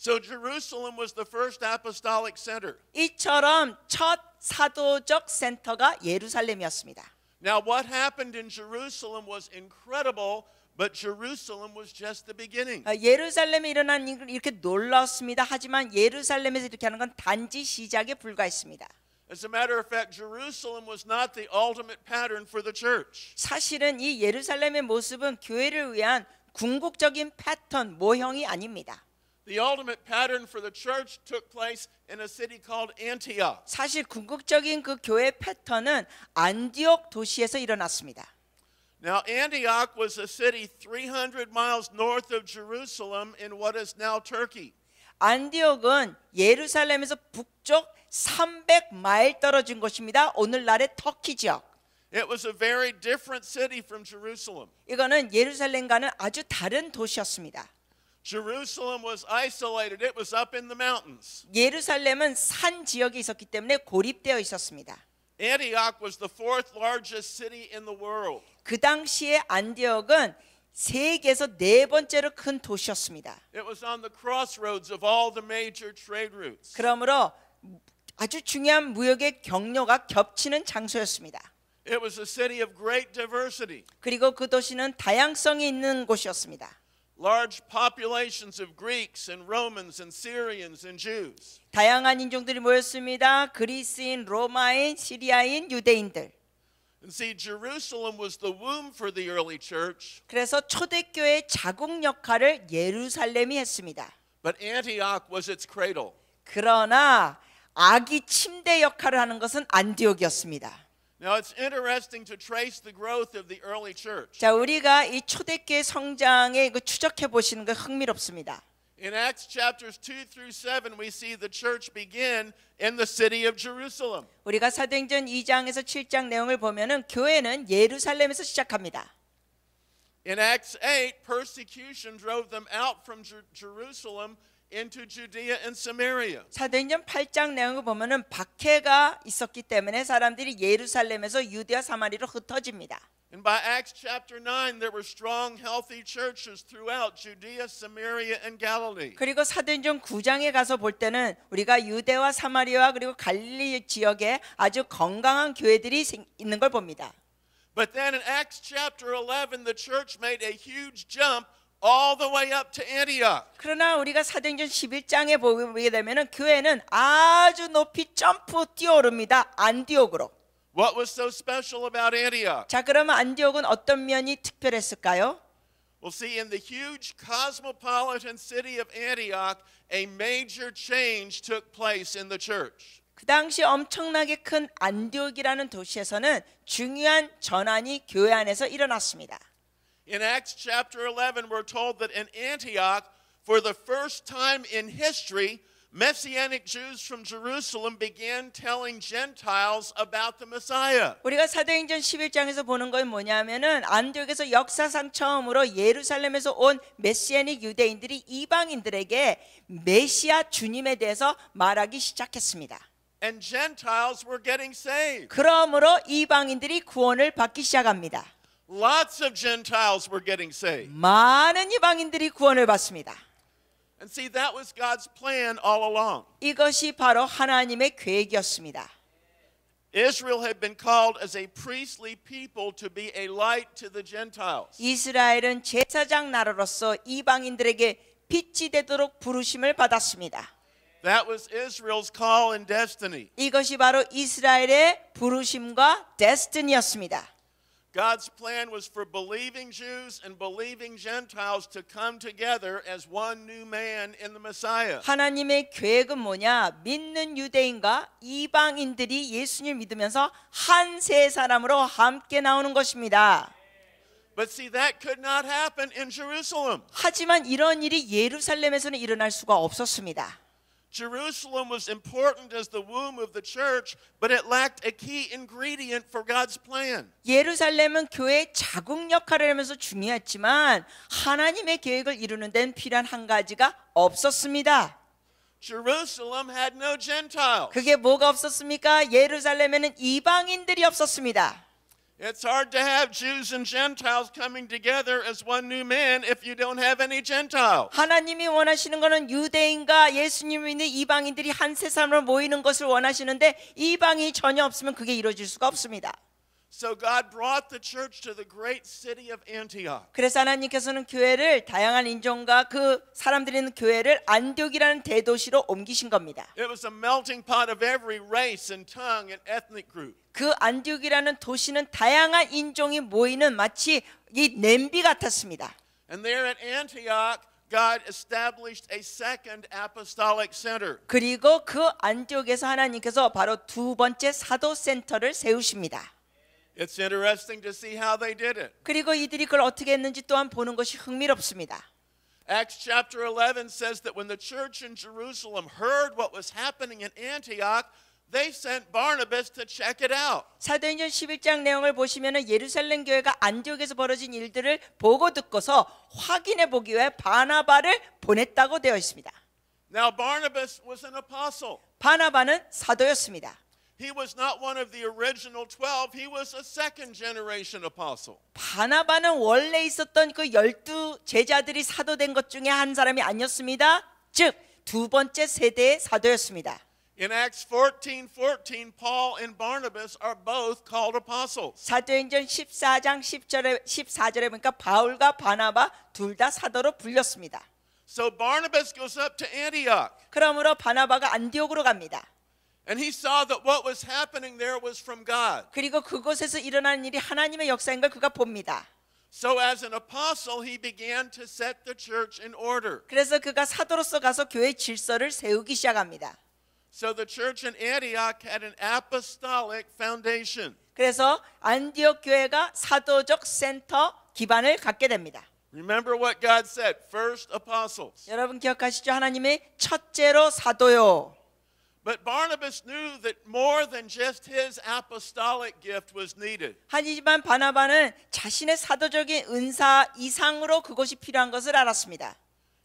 So Jerusalem was the first apostolic center. 이처럼 첫 사도적 센터가 예루살렘이었습니다. Now what happened in Jerusalem was incredible, but Jerusalem was just the beginning. 예루살렘에 일어난 일은 이렇게 놀라웠습니다. 하지만 예루살렘에서 이렇게 하는 건 단지 시작에 불과했습니다. As a matter of fact, Jerusalem was not the ultimate pattern for the church. 사실은 이 예루살렘의 모습은 교회를 위한 궁극적인 패턴, 모형이 아닙니다. The ultimate pattern for the church took place in a city called Antioch. 사실 궁극적인 그 교회 패턴은 안디옥 도시에서 일어났습니다. Now, Antioch was a city 300 miles north of Jerusalem in what is now Turkey. 안디옥은 예루살렘에서 북쪽 300마일 떨어진 곳입니다. 오늘날의 터키 지역. It was a very different city from Jerusalem. 이거는 예루살렘과는 아주 다른 도시였습니다. Jerusalem was isolated. It was up in the mountains. 예루살렘은 산 지역에 있었기 때문에 고립되어 있었습니다. Antioch was the fourth largest city in the world. 그 당시에 안디옥은 세계에서 네 번째로 큰 도시였습니다. It was on the crossroads of all the major trade routes. 그러므로 아주 중요한 무역의 경로가 겹치는 장소였습니다. It was a city of great diversity. 그리고 그 도시는 다양성이 있는 곳이었습니다. Large populations of Greeks and Romans and Syrians and Jews. 다양한 인종들이 모였습니다. 그리스인, 로마인, 시리아인, 유대인들. And see, Jerusalem was the womb for the early church, 그래서 초대교회의 자궁 역할을 예루살렘이 했습니다. but Antioch was its cradle. 그러나 아기 침대 역할을 하는 것은 안디옥이었습니다. Now it's interesting to trace the growth of the early church. 자, 우리가 이 초대교회 성장에 추적해 보시는 거 흥미롭습니다. In Acts chapters 2 through 7, we see the church begin in the city of Jerusalem. 우리가 사도행전 2장에서 7장 내용을 보면은 교회는 예루살렘에서 시작합니다. In Acts 8, persecution drove them out from Jerusalem into Judea and Samaria. 사도행전 8장 내용을 보면은 박해가 있었기 때문에 사람들이 예루살렘에서 유대와 사마리로 흩어집니다. And by Acts chapter 9, there were strong, healthy churches throughout Judea, Samaria, and Galilee. 그리고 사도행전 9장에 가서 볼 때는 우리가 유대와 사마리아 그리고 갈릴리 지역에 아주 건강한 교회들이 있는 걸 봅니다. But then in Acts chapter 11, the church made a huge jump all the way up to Antioch. 그러나 우리가 사도행전 11장에 보게 되면은 교회는 아주 높이 점프 뛰어오릅니다. 안디옥으로. What was so special about Antioch? 자, 그러면 안디옥은 어떤 면이 특별했을까요? Well, see, in the huge cosmopolitan city of Antioch, a major change took place in the church. 그 당시 엄청나게 큰 안디옥이라는 도시에서는 중요한 전환이 교회 안에서 일어났습니다. In Acts chapter 11, we're told that in Antioch, for the first time in history, Messianic Jews from Jerusalem began telling Gentiles about the Messiah. 우리가 사도행전 11장에서 보는 건 뭐냐면은 안디옥에서 역사상 처음으로 예루살렘에서 온 메시아닉 유대인들이 이방인들에게 메시아 주님에 대해서 말하기 시작했습니다. And Gentiles were getting saved. 그러므로 이방인들이 구원을 받기 시작합니다. Lots of Gentiles were getting saved. 많은 이방인들이 구원을 받습니다. And see, that was God's plan all along. 이것이 바로 하나님의 계획이었습니다. Israel had been called as a priestly people to be a light to the Gentiles. 이스라엘은 제사장 나라로서 이방인들에게 빛이 되도록 부르심을 받았습니다. That was Israel's call and destiny. 이것이 바로 이스라엘의 부르심과 데스티니였습니다. God's plan was for believing Jews and believing Gentiles to come together as one new man in the Messiah. 하나님의 계획은 뭐냐? 믿는 유대인과 이방인들이 예수님을 믿으면서 한 세 사람으로 함께 나오는 것입니다. But see, that could not happen in Jerusalem. 하지만 이런 일이 예루살렘에서는 일어날 수가 없었습니다. Jerusalem was important as the womb of the church, but it lacked a key ingredient for God's plan. 예루살렘은 교회의 자궁 역할을 하면서 중요했지만 하나님의 계획을 이루는 데는 필요한 한 가지가 없었습니다. Jerusalem had no Gentiles. 그게 뭐가 없었습니까? 예루살렘에는 이방인들이 없었습니다. It's hard to have Jews and Gentiles coming together as one new man if you don't have any Gentiles. 하나님이 원하시는 것은 유대인과 예수님을 믿는 이방인들이 한 세 사람으로 모이는 것을 원하시는데 이방인이 전혀 없으면 그게 이루어질 수가 없습니다. So God brought the church to the great city of Antioch. 그래서 하나님께서는 교회를 다양한 인종과 그 사람들이 있는 교회를 안디옥이라는 대도시로 옮기신 겁니다. It was a melting pot of every race and tongue and ethnic group. 그 안디옥이라는 도시는 다양한 인종이 모이는 마치 이 냄비 같았습니다. And there at Antioch, God established a second apostolic center. 그리고 그 안디옥에서 하나님께서 바로 두 번째 사도 센터를 세우십니다. It's interesting to see how they did it. 그리고 이들이 그걸 어떻게 했는지 또한 보는 것이 흥미롭습니다. Acts chapter 11 says that when the church in Jerusalem heard what was happening in Antioch, they sent Barnabas to check it out. 사도행전 11장 내용을 보시면 예루살렘 교회가 안디옥에서 벌어진 일들을 보고 듣고서 확인해 보기 위해 바나바를 보냈다고 되어 있습니다. Now Barnabas was an apostle. 바나바는 사도였습니다. He was not one of the original 12. He was a second generation apostle. 바나바는 원래 있었던 그 12 제자들이 사도된 것 중에 한 사람이 아니었습니다. 즉 두 번째 세대의 사도였습니다. In Acts 14:14, Paul and Barnabas are both called apostles. 사도행전 14장 14절에 보니까 바울과 바나바 둘 다 사도로 불렸습니다. So Barnabas goes up to Antioch. 그러므로 바나바가 안디옥으로 갑니다. And he saw that what was happening there was from God. 그리고 그곳에서 일어나는 일이 하나님의 역사인 걸 그가 봅니다. So as an apostle, he began to set the church in order. 그래서 그가 사도로서 가서 교회 질서를 세우기 시작합니다. So the church in Antioch had an apostolic foundation. 그래서 안디옥 교회가 사도적 센터 기반을 갖게 됩니다. Remember what God said, first apostles. 여러분 기억하시죠? 하나님의 첫째로 사도요. But Barnabas knew that more than just his apostolic gift was needed. 하지만 바나바는 자신의 사도적인 은사 이상으로 그것이 필요한 것을 알았습니다.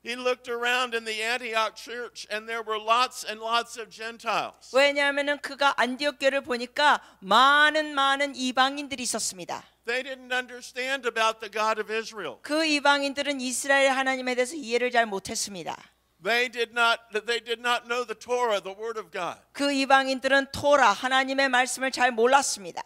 He looked around in the Antioch church and there were lots and lots of Gentiles. 왜냐하면은 그가 안디옥 교회를 보니까 많은 이방인들이 있었습니다. They didn't understand about the God of Israel. 그 이방인들은 이스라엘 하나님에 대해서 이해를 잘 못했습니다. They did not know the Torah, the Word of God. 그 이방인들은 토라 하나님의 말씀을 잘 몰랐습니다.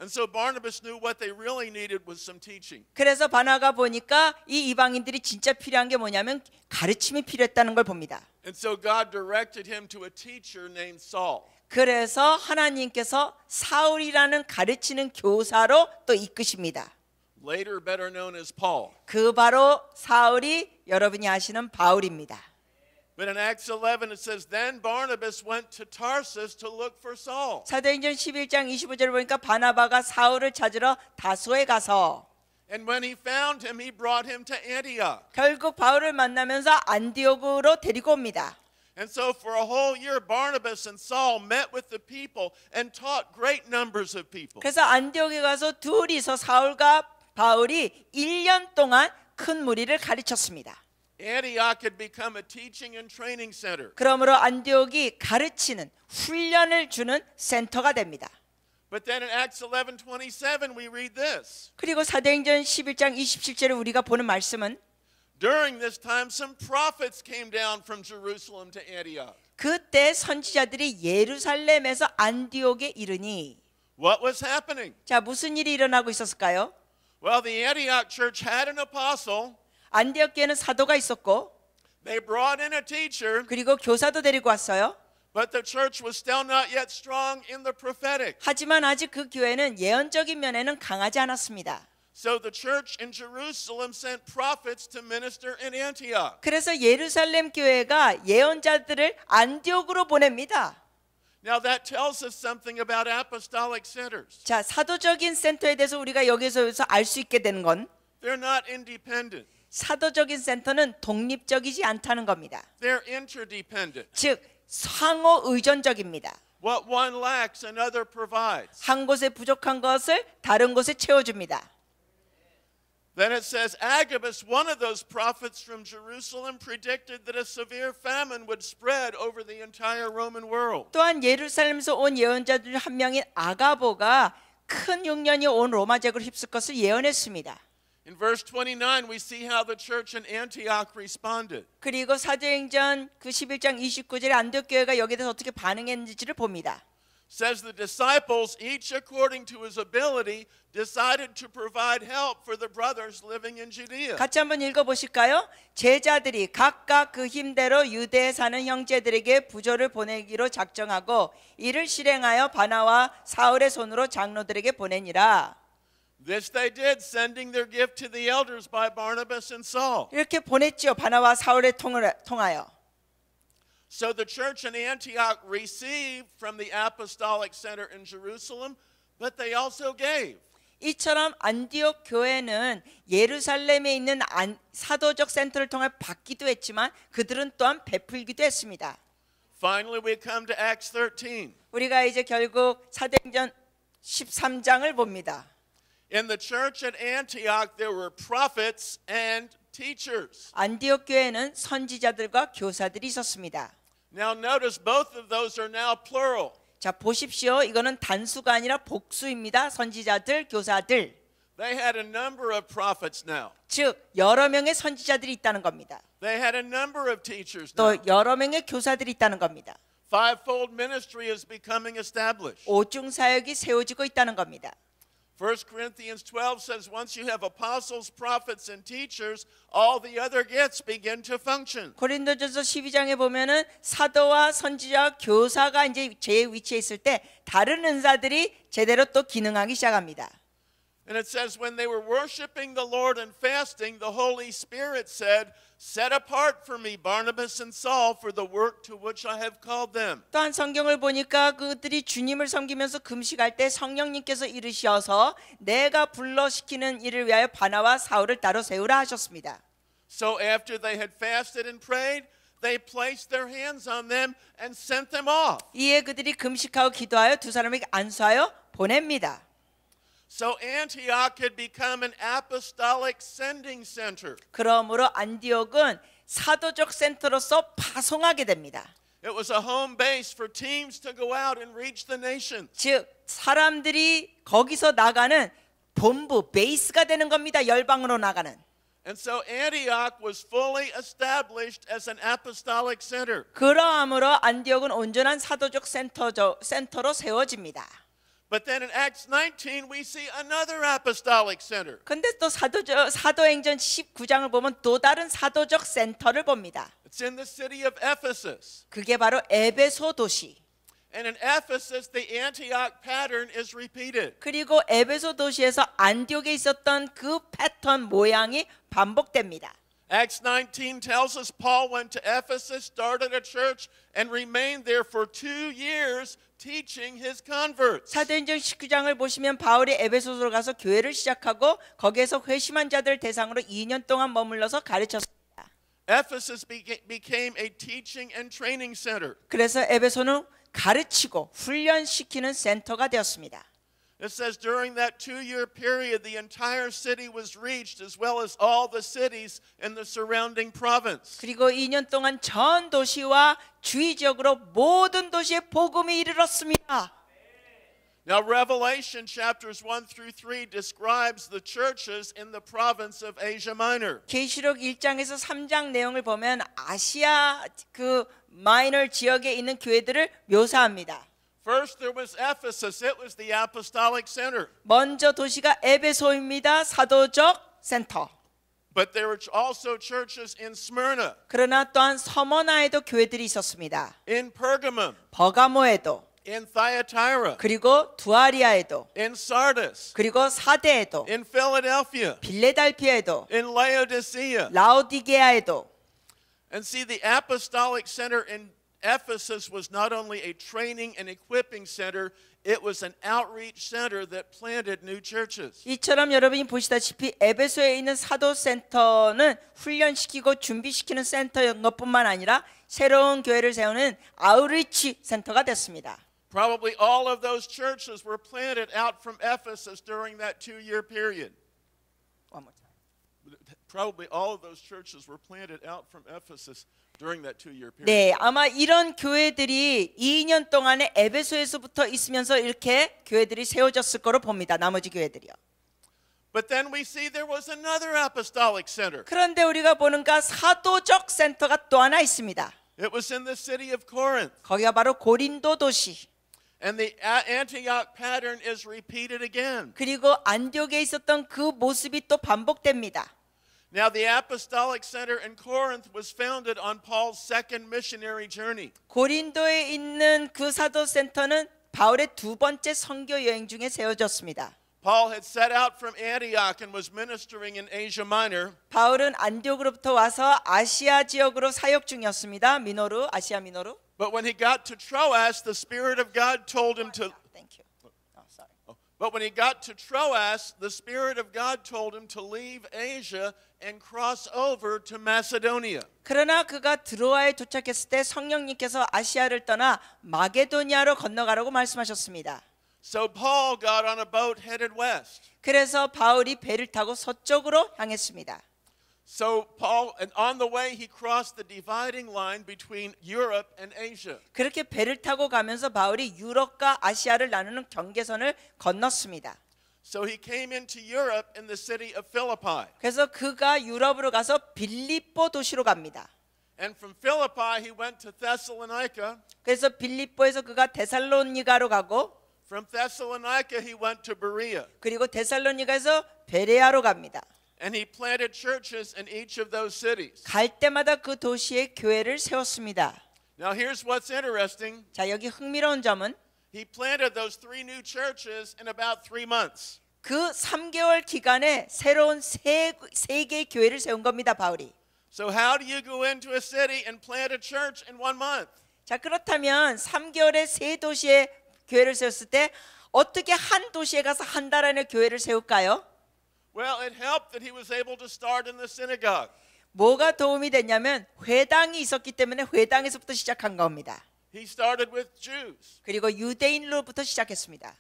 And so Barnabas knew what they really needed was some teaching. 그래서 바나가 보니까 이 이방인들이 진짜 필요한 게 뭐냐면 가르침이 필요했다는 걸 봅니다. And so God directed him to a teacher named Saul. 그래서 하나님께서 사울이라는 가르치는 교사로 또 이끄십니다. Later better known as Paul. 그 바로 사울이 여러분이 아시는 바울입니다. But in Acts 11 it says, Then Barnabas went to Tarsus to look for Saul. 사도행전 11장 25절을 보니까 바나바가 사울을 찾으러 다소에 가서 And when he found him, he brought him to Antioch. 결국 바울을 만나면서 안디옥으로 데리고 옵니다. And so for a whole year, Barnabas and Saul met with the people and taught great numbers of people. 그래서 안디옥에 가서 둘이서 사울과 바울이 1년 동안 큰 무리를 가르쳤습니다. Antioch had become a teaching and training center. 그러므로 안디옥이 가르치는 훈련을 주는 센터가 됩니다. But then in Acts 11:27 we read this. 그리고 사도행전 11장 27절에 우리가 보는 말씀은 During this time some prophets came down from Jerusalem to Antioch. 그때 선지자들이 예루살렘에서 안디옥에 이르니 What was happening? 자 무슨 일이 일어나고 있었을까요? Well, the Antioch church had an apostle. 안디옥 교회는 사도가 있었고 They brought in a teacher, 그리고 교사도 데리고 왔어요. but the church was still not yet strong in the prophetic. 하지만 아직 그 교회는 예언적인 면에는 강하지 않았습니다. So the church in Jerusalem sent prophets to minister in Antioch. 그래서 예루살렘 교회가 예언자들을 안디옥으로 보냅니다. Now that tells us something about apostolic centers. 자, 사도적인 센터에 대해서 우리가 여기서 알 수 있게 되는 건 They're not independent. 사도적인 센터는 독립적이지 않다는 겁니다. They're interdependent. 즉 상호 의존적입니다. What one lacks, another provides. 한 곳에 부족한 것을 다른 곳에 채워줍니다. Then it says, Agabus, one of those prophets from Jerusalem, predicted that a severe famine would spread over the entire Roman world. 또한 예루살렘에서 온 예언자 중 한 명인 아가보가 큰 흉년이 온 로마 제국을 휩쓸 것을 예언했습니다. In verse 29, we see how the church in Antioch responded. 그리고 사도행전 그 11장 29절에 안디옥 교회가 여기에 대해서 어떻게 반응했는지를 봅니다. Says the disciples, each according to his ability, decided to provide help for the brothers living in Judea. 같이 한번 읽어보실까요? 제자들이 각각 그 힘대로 유대에 사는 형제들에게 부조를 보내기로 작정하고 이를 실행하여 바나와 사울의 손으로 장로들에게 보내니라. This they did, sending their gift to the elders by Barnabas and Saul. 이렇게 보냈죠. 바나와 사울의 통하여. So the church in Antioch received from the apostolic center in Jerusalem, but they also gave. 이처럼 안디옥 교회는 예루살렘에 있는 사도적 센터를 통해 받기도 했지만 그들은 또한 베풀기도 했습니다. Finally, we come to Acts 13. 우리가 이제 결국 사도행전 13장을 봅니다. In the church at Antioch, there were prophets and teachers. 안디옥 교회는 선지자들과 교사들이 있었습니다. Now notice both of those are now plural. 자, 보십시오. 이거는 단수가 아니라 복수입니다. 선지자들, 교사들. They had a number of prophets now. 즉 여러 명의 선지자들이 있다는 겁니다. They had a number of teachers now. 또 여러 명의 교사들이 있다는 겁니다. Fivefold ministry is becoming established. 오중 사역이 세워지고 있다는 겁니다. 1 Corinthians 12 says once you have apostles, prophets, and teachers, all the other gifts begin to function. 고린도전서 12장에 보면은 사도와 선지자와 교사가 이제 제 위치에 있을 때 다른 은사들이 제대로 또 기능하기 시작합니다. And it says when they were worshiping the Lord and fasting, the Holy Spirit said, Set apart for me Barnabas and Saul for the work to which I have called them. 또한 성경을 보니까 그들이 주님을 섬기면서 금식할 때 성령님께서 이르셔서 내가 불러시키는 일을 위하여 바나와 사울을 따로 세우라 하셨습니다. So after they had fasted and prayed, they placed their hands on them and sent them off. 이에 그들이 금식하고 기도하여 두 사람에게 안수하여 보냅니다. So Antioch had become an apostolic sending center. 그러므로 안디옥은 사도적 센터로서 파송하게 됩니다. It was a home base for teams to go out and reach the nations. 즉 사람들이 거기서 나가는 본부 베이스가 되는 겁니다. 열방으로 나가는. And so Antioch was fully established as an apostolic center. 그러함으로 안디옥은 온전한 사도적 센터로 세워집니다. But then in Acts 19 we see another apostolic center. 근데 또 사도행전 19장을 보면 또 다른 사도적 센터를 봅니다. It's in the city of Ephesus. 그게 바로 에베소 도시. And in Ephesus the Antioch pattern is repeated. 그리고 에베소 도시에서 안디옥에 있었던 그 패턴 모양이 반복됩니다. Acts 19 tells us Paul went to Ephesus, started a church, and remained there for 2 years teaching his converts. 사도행전 19장을 보시면 바울이 에베소로 가서 교회를 시작하고 거기에서 회심한 자들 대상으로 2년 동안 머물러서 가르쳤습니다. Ephesus became a teaching and training center. 그래서 에베소는 가르치고 훈련시키는 센터가 되었습니다. It says during that 2-year period, the entire city was reached, as well as all the cities in the surrounding province. 그리고 2년 동안 전 도시와 주위 지역으로 모든 도시에 복음이 이르렀습니다. Now, Revelation chapters 1 through 3 describes the churches in the province of Asia Minor. 계시록 1장에서 3장 내용을 보면 아시아 그 마이너 지역에 있는 교회들을 묘사합니다. First, there was Ephesus. It was the apostolic center. 먼저 도시가 에베소입니다. 사도적 센터. But there were also churches in Smyrna, 그러나 또한 서머나에도 교회들이 있었습니다. in Pergamum, 버가모에도, in Thyatira, 그리고 두아리아에도, in Sardis, 그리고 사데에도, in Philadelphia, 빌레달피아에도, in Laodicea. 라오디게아에도. And see, the apostolic center in Ephesus was not only a training and equipping center, it was an outreach center that planted new churches. 이처럼 여러분이 보시다시피 에베소에 있는 사도 센터는 훈련시키고 준비시키는 센터인 것뿐만 아니라 새로운 교회를 세우는 아우리치 센터가 됐습니다. Probably all of those churches were planted out from Ephesus during that 2-year period. Probably all of those churches were planted out from Ephesus during that 2-year period. 네, 아마 이런 교회들이 2년 동안에 에베소에서부터 있으면서 이렇게 교회들이 세워졌을 거로 봅니다. 나머지 교회들이요. But then we see there was another apostolic center. 그런데 우리가 보는가 사도적 센터가 또 하나 있습니다. It was in the city of Corinth. 거기가 바로 고린도 도시. And the Antioch pattern is repeated again. 그리고 안디옥에 있었던 그 모습이 또 반복됩니다. Now, the apostolic center in Corinth was founded on Paul's second missionary journey. 고린도에 있는 그 사도 센터는 바울의 두 번째 선교 여행 중에 세워졌습니다. Paul had set out from Antioch and was ministering in Asia Minor. 바울은 안디옥으로부터 와서 아시아 지역으로 사역 중이었습니다. 미노르, 아시아 미노르. But when he got to Troas, the Spirit of God told him to. Thank you. Oh, sorry. But when he got to Troas, the Spirit of God told him to leave Asia and cross over to Macedonia. 그러나 그가 드로아에 도착했을 때 성령님께서 아시아를 떠나 마게도니아로 건너가라고 말씀하셨습니다. So Paul got on a boat headed west. 그래서 바울이 배를 타고 서쪽으로 향했습니다. So Paul, and on the way, he crossed the dividing line between Europe and Asia. 그렇게 배를 타고 가면서 바울이 유럽과 아시아를 나누는 경계선을 건넜습니다. So he came into Europe in the city of Philippi. 그래서 그가 유럽으로 가서 빌립보 도시로 갑니다. And from Philippi, he went to Thessalonica. 그래서 빌립보에서 그가 데살로니가로 가고 From Thessalonica, he went to Berea. 그리고 데살로니가에서 베레아로 갑니다. And he planted churches in each of those cities. 갈 때마다 그 도시에 교회를 세웠습니다. Now here's what's interesting. 자, 여기 흥미로운 점은 He planted those 3 new churches in about 3 months. 그 3개월 기간에 새로운 세 개의 교회를 세운 겁니다, 바울이. So how do you go into a city and plant a church in 1 month? 자, 그렇다면 3개월에 세 도시에 교회를 세웠을 때 어떻게 한 도시에 가서 한 달 안에 교회를 세울까요? Well, it helped that he was able to start in the synagogue. 뭐가 도움이 됐냐면 회당이 있었기 때문에 회당에서부터 시작한 겁니다. He started with Jews. 그리고 유대인으로부터 시작했습니다.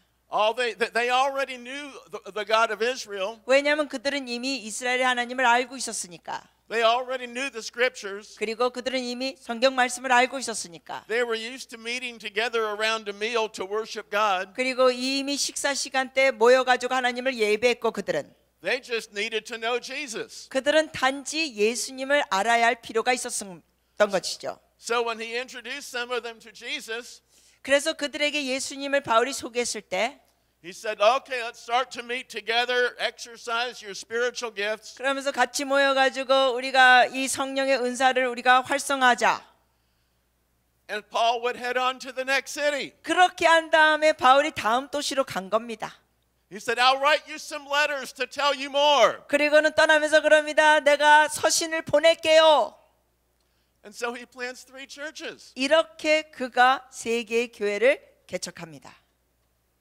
They already knew the God of Israel. 왜냐하면 그들은 이미 이스라엘의 하나님을 알고 있었으니까. They already knew the scriptures. 그리고 그들은 이미 성경 말씀을 알고 있었으니까. They were used to meeting together around a meal to worship God. 그리고 이미 식사 시간 때 모여가지고 하나님을 예배했고 그들은 They just needed to know Jesus. 그들은 단지 예수님을 알아야 할 필요가 있었던 것이죠. So when he introduced some of them to Jesus, 그래서 그들에게 예수님을 바울이 소개했을 때 he said, okay, let's start to meet together, exercise your spiritual gifts. 그러면서 같이 모여가지고 우리가 이 성령의 은사를 우리가 활성화하자. And Paul would head on to the next city. 그렇게 한 다음에 바울이 다음 도시로 간 겁니다. He said, I'll write you some letters to tell you more. 그리고는 떠나면서 그럽니다. 내가 서신을 보낼게요. And so he plants 3 churches 이렇게 그가 3개의 교회를 개척합니다.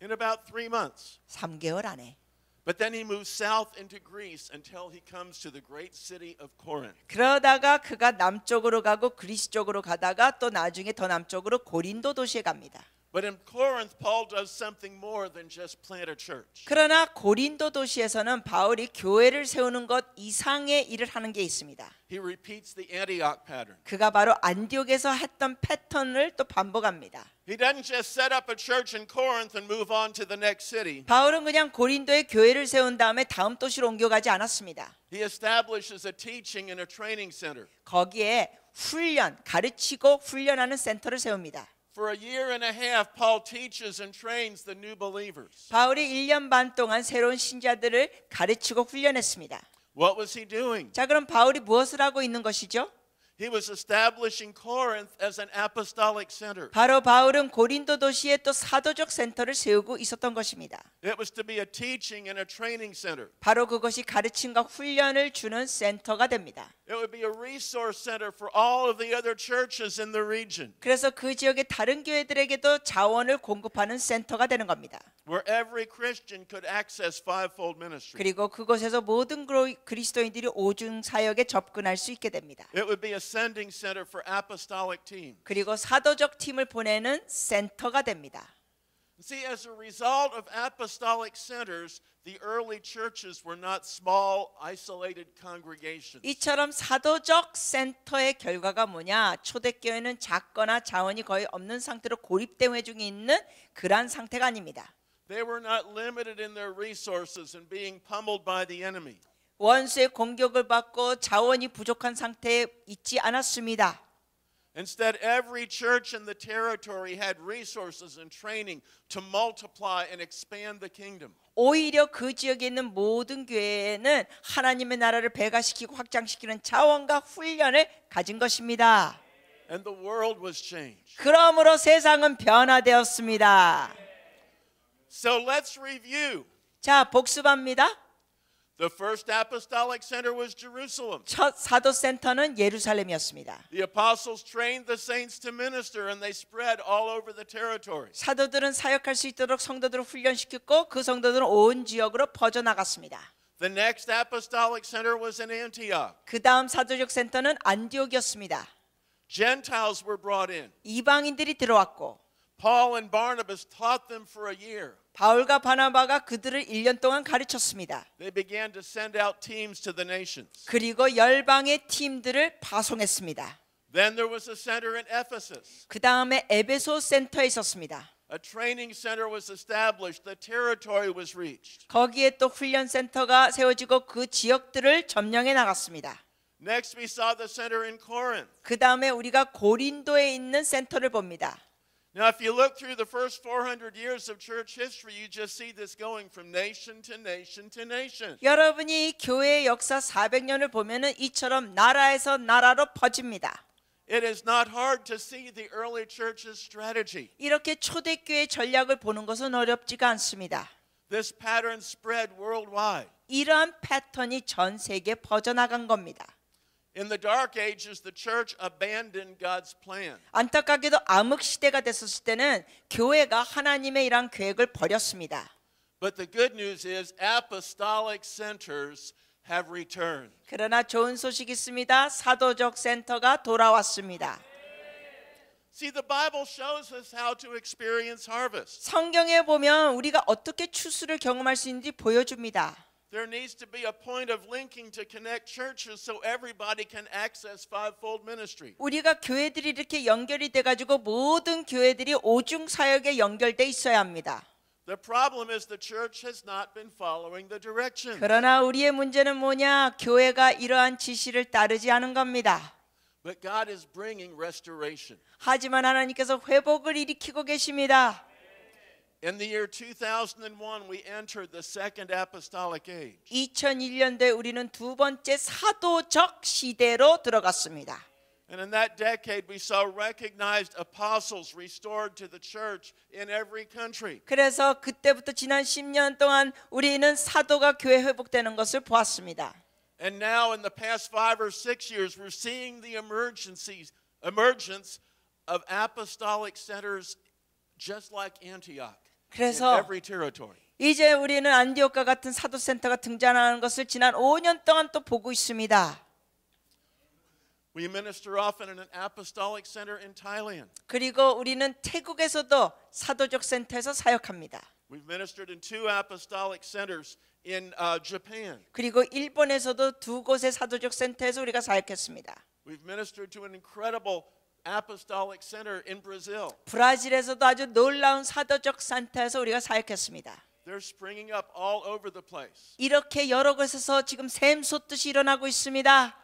in about 3 months. 3개월 안에. But then he moves south into Greece until he comes to the great city of Corinth. 그러다가 그가 남쪽으로 가고 그리스 쪽으로 가다가 또 나중에 더 남쪽으로 고린도 도시에 갑니다. But in Corinth, Paul does something more than just plant a church. 그러나 고린도 도시에서는 바울이 교회를 세우는 것 이상의 일을 하는 게 있습니다. He repeats the Antioch pattern. 그가 바로 안디옥에서 했던 패턴을 또 반복합니다. He doesn't just set up a church in Corinth and move on to the next city. 바울은 그냥 고린도에 교회를 세운 다음에 다음 도시로 옮겨가지 않았습니다. He establishes a teaching and a training center. 거기에 훈련, 가르치고 훈련하는 센터를 세웁니다. For a year and a half, Paul teaches and trains the new believers. 바울이 1년 반 동안 새로운 신자들을 가르치고 훈련했습니다. What was he doing? 자, 그럼 바울이 무엇을 하고 있는 것이죠? He was establishing Corinth as an apostolic center. 바로 바울은 고린도 도시에 또 사도적 센터를 세우고 있었던 것입니다. It was to be a teaching and a training center. 바로 그것이 가르침과 훈련을 주는 센터가 됩니다. It would be a resource center for all of the other churches in the region, 그래서 그 지역의 다른 교회들에게도 자원을 공급하는 센터가 되는 겁니다. where every Christian could access fivefold ministry. 그리고 그곳에서 모든 그리스도인들이 오중 사역에 접근할 수 있게 됩니다. It would be a sending center for apostolic team. 그리고 사도적 팀을 보내는 센터가 됩니다. See, as a result of apostolic centers, the early churches were not small, isolated congregations. 이처럼 사도적 센터의 결과가 뭐냐? 초대교회는 작거나 자원이 거의 없는 상태로 고립된 회중에 있는 그러한 상태가 아닙니다. They were not limited in their resources and being pummeled by the enemy. 원수의 공격을 받고 자원이 부족한 상태에 있지 않았습니다. Instead, every church in the territory had resources and training to multiply and expand the kingdom. 오히려 그 지역에 있는 모든 교회에는 하나님의 나라를 배가시키고 확장시키는 자원과 훈련을 가진 것입니다. And the world was changed. 그러므로 세상은 변화되었습니다. So let's review. 자, 복습합니다. The first apostolic center was Jerusalem. 첫 사도 센터는 예루살렘이었습니다. The apostles trained the saints to minister and they spread all over the territory. 사도들은 사역할 수 있도록 성도들을 훈련시켰고 그 성도들은 온 지역으로 퍼져나갔습니다. The next apostolic center was in Antioch. 그 다음 사도적 센터는 안디옥이었습니다. Gentiles were brought in. 이방인들이 들어왔고 Paul and Barnabas taught them for a year. 바울과 바나바가 그들을 1년 동안 가르쳤습니다. They began to send out teams to the nations. 그리고 열방의 팀들을 파송했습니다. Then there was a center in Ephesus. 그 다음에 에베소 센터에 있었습니다. A training center was established. The territory was reached. 거기에 또 훈련 센터가 세워지고 그 지역들을 점령해 나갔습니다. Next we saw the center in Corinth. 그 다음에 우리가 고린도에 있는 센터를 봅니다. Now if you look through the first 400 years of church history, you just see this going from nation to nation to nation. 여러분이 교회의 역사 400년을 보면은 이처럼 나라에서 나라로 퍼집니다. It is not hard to see the early church's strategy. 이렇게 초대교회 전략을 보는 것은 어렵지가 않습니다. This pattern spread worldwide. 이러한 패턴이 전 세계에 퍼져나간 겁니다. In the dark ages, the church abandoned God's plan. 안타깝게도 암흑 시대가 됐었을 때는 교회가 하나님의 이러한 계획을 버렸습니다. But the good news is apostolic centers have returned. 그러나 좋은 소식이 있습니다. 사도적 센터가 돌아왔습니다. See, the Bible shows us how to experience harvest. 성경에 보면 우리가 어떻게 추수를 경험할 수 있는지 보여줍니다. There needs to be a point of linking to connect churches so everybody can access fivefold ministry. 우리가 교회들이 이렇게 연결이 돼가지고 모든 교회들이 오중 사역에 연결돼 있어야 합니다. The problem is the church has not been following the direction. 그러나 우리의 문제는 뭐냐? 교회가 이러한 지시를 따르지 않은 겁니다. But God is bringing restoration. 하지만 하나님께서 회복을 일으키고 계십니다. In the year 2001, we entered the second apostolic age. 2001년도에 우리는 두 번째 사도적 시대로 들어갔습니다. And in that decade, we saw recognized apostles restored to the church in every country. 그래서 그때부터 지난 10년 동안 우리는 사도가 교회 회복되는 것을 보았습니다. And now in the past 5 or 6 years, we're seeing the emergence of apostolic centers just like Antioch in 그래서 every territory. 이제 우리는 안디옥과 같은 사도센터가 등장하는 것을 지난 5년 동안 또 보고 있습니다. We minister often in an apostolic center in Thailand. 그리고 우리는 태국에서도 사도적 센터에서 사역합니다. We've ministered in 2 apostolic centers in Japan. 그리고 일본에서도 두 곳의 사도적 센터에서 우리가 사역했습니다. We've ministered to an incredible apostolic center in Brazil. 브라질에서도 아주 놀라운 사도적 센터에서 우리가 사역했습니다. They're springing up all over the place. 이렇게 여러 곳에서 지금 샘솟듯이 일어나고 있습니다.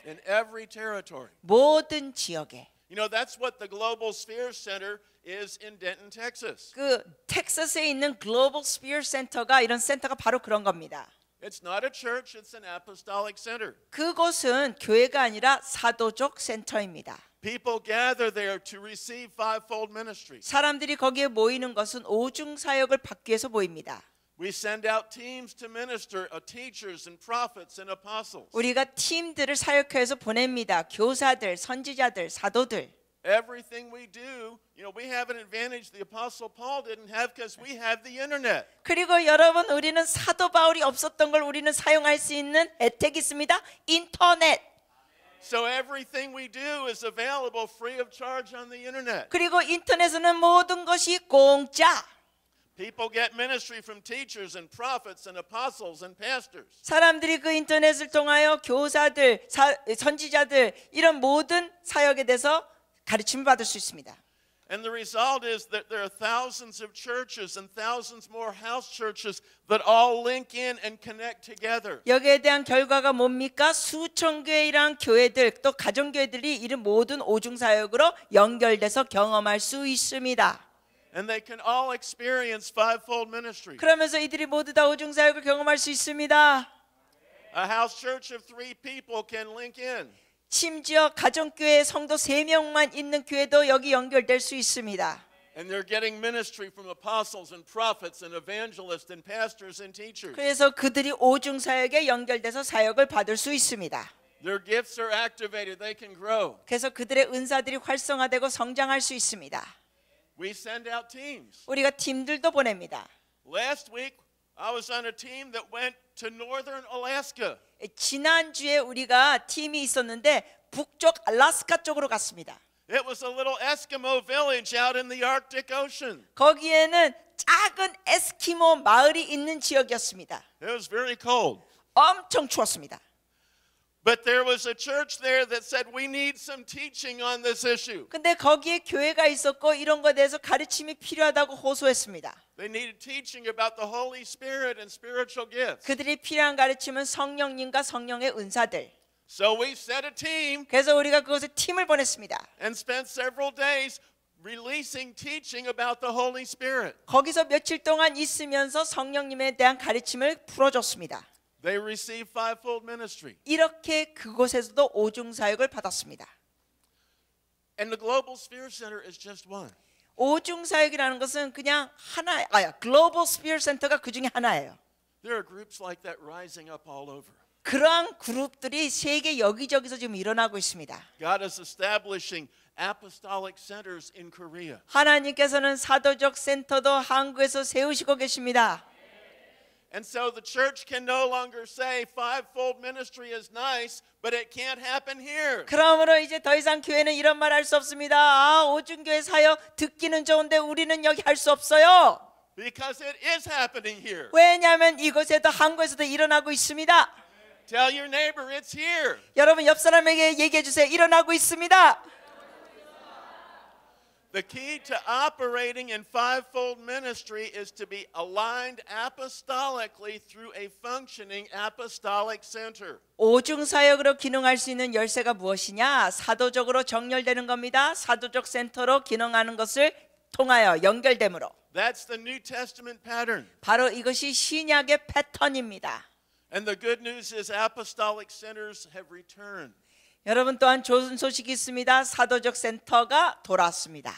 In every territory. 모든 지역에. You know, that's what the Global Sphere Center is in Denton, Texas. 그 텍사스에 있는 글로벌 스피어 센터가 이런 센터가 바로 그런 겁니다. It's not a church, it's an apostolic center. 그곳은 교회가 아니라 사도적 센터입니다. People gather there to receive fivefold ministry. 사람들이 거기에 모이는 것은 오중 사역을 받기 위해서 모입니다. We send out teams to minister, teachers and prophets and apostles. 우리가 팀들을 사역해서 보냅니다. 교사들, 선지자들, 사도들. Everything we do, you know, we have an advantage the Apostle Paul didn't have because we have the internet. 그리고 여러분 우리는 사도 바울이 없었던 걸 우리는 사용할 수 있는 혜택이 있습니다. 인터넷. So everything we do is available free of charge on the internet. 그리고 인터넷에는 모든 것이 공짜. People get ministry from teachers and prophets and apostles and pastors. 사람들이 그 인터넷을 통하여 교사들, 선지자들 이런 모든 사역에 대해서 가르침을 받을 수 있습니다. And the result is that there are thousands of churches and thousands more house churches that all link in and connect together. 여기에 대한 결과가 뭡니까? 수천 개의 이러한 교회들 또 가정교회들이 이런 모든 오중사역으로 연결돼서 경험할 수 있습니다. And they can all experience fivefold ministry. 그러면서 이들이 모두 다 오중사역을 경험할 수 있습니다. A house church of 3 people can link in. 심지어 가정교회 성도 3명만 있는 교회도 여기 연결될 수 있습니다. And they're getting ministry from apostles and prophets and evangelists and pastors and teachers. 그래서 그들이 오중사역에 연결돼서 사역을 받을 수 있습니다. Their gifts are activated. They can grow. 그래서 그들의 은사들이 활성화되고 성장할 수 있습니다. We send out teams. 우리가 팀들도 보냅니다. Last week, I was on a team that went to northern Alaska. 지난주에 우리가 팀이 있었는데 북쪽 알라스카 쪽으로 갔습니다. It was a little Eskimo village out in the Arctic Ocean. 거기에는 작은 에스키모 마을이 있는 지역이었습니다. It was very cold. 엄청 추웠습니다. But there was a church there that said we need some teaching on this issue. 근데 거기에 교회가 있었고 이런 것에 대해서 가르침이 필요하다고 호소했습니다. They needed teaching about the Holy Spirit and spiritual gifts. 그들이 필요한 가르침은 성령님과 성령의 은사들. So we set a team 그래서 우리가 그곳에 팀을 보냈습니다. and spent several days releasing teaching about the Holy Spirit. 거기서 며칠 동안 있으면서 성령님에 대한 가르침을 풀어줬습니다. They received fivefold ministry. 이렇게 그곳에서도 오중사역을 받았습니다. And the Global Sphere Center is just one. 오중사역이라는 것은 그냥 하나, 글로벌 스피어 센터가 그 중에 하나예요. There are groups like that rising up all over. 그러한 그룹들이 세계 여기저기서 지금 일어나고 있습니다. God is establishing apostolic centers in Korea. 하나님께서는 사도적 센터도 한국에서 세우시고 계십니다. And so the church can no longer say fivefold ministry is nice, but it can't happen here. 그러므로 이제 더 이상 교회는 이런 말 할 수 없습니다. 아, 오중교회 사역 듣기는 좋은데 우리는 여기 할 수 없어요. Because it is happening here. 왜냐하면 이곳에도 한국에서도 일어나고 있습니다. Tell your neighbor it's here. 여러분 옆 사람에게 얘기해 주세요. 일어나고 있습니다. The key to operating in fivefold ministry is to be aligned apostolically through a functioning apostolic center. 오중 사역으로 기능할 수 있는 열쇠가 무엇이냐? 사도적으로 정렬되는 겁니다. 사도적 센터로 기능하는 것을 통하여 연결됨으로. That's the New Testament pattern. 바로 이것이 신약의 패턴입니다. And the good news is apostolic centers have returned. 여러분 또한 좋은 소식이 있습니다. 사도적 센터가 돌아왔습니다.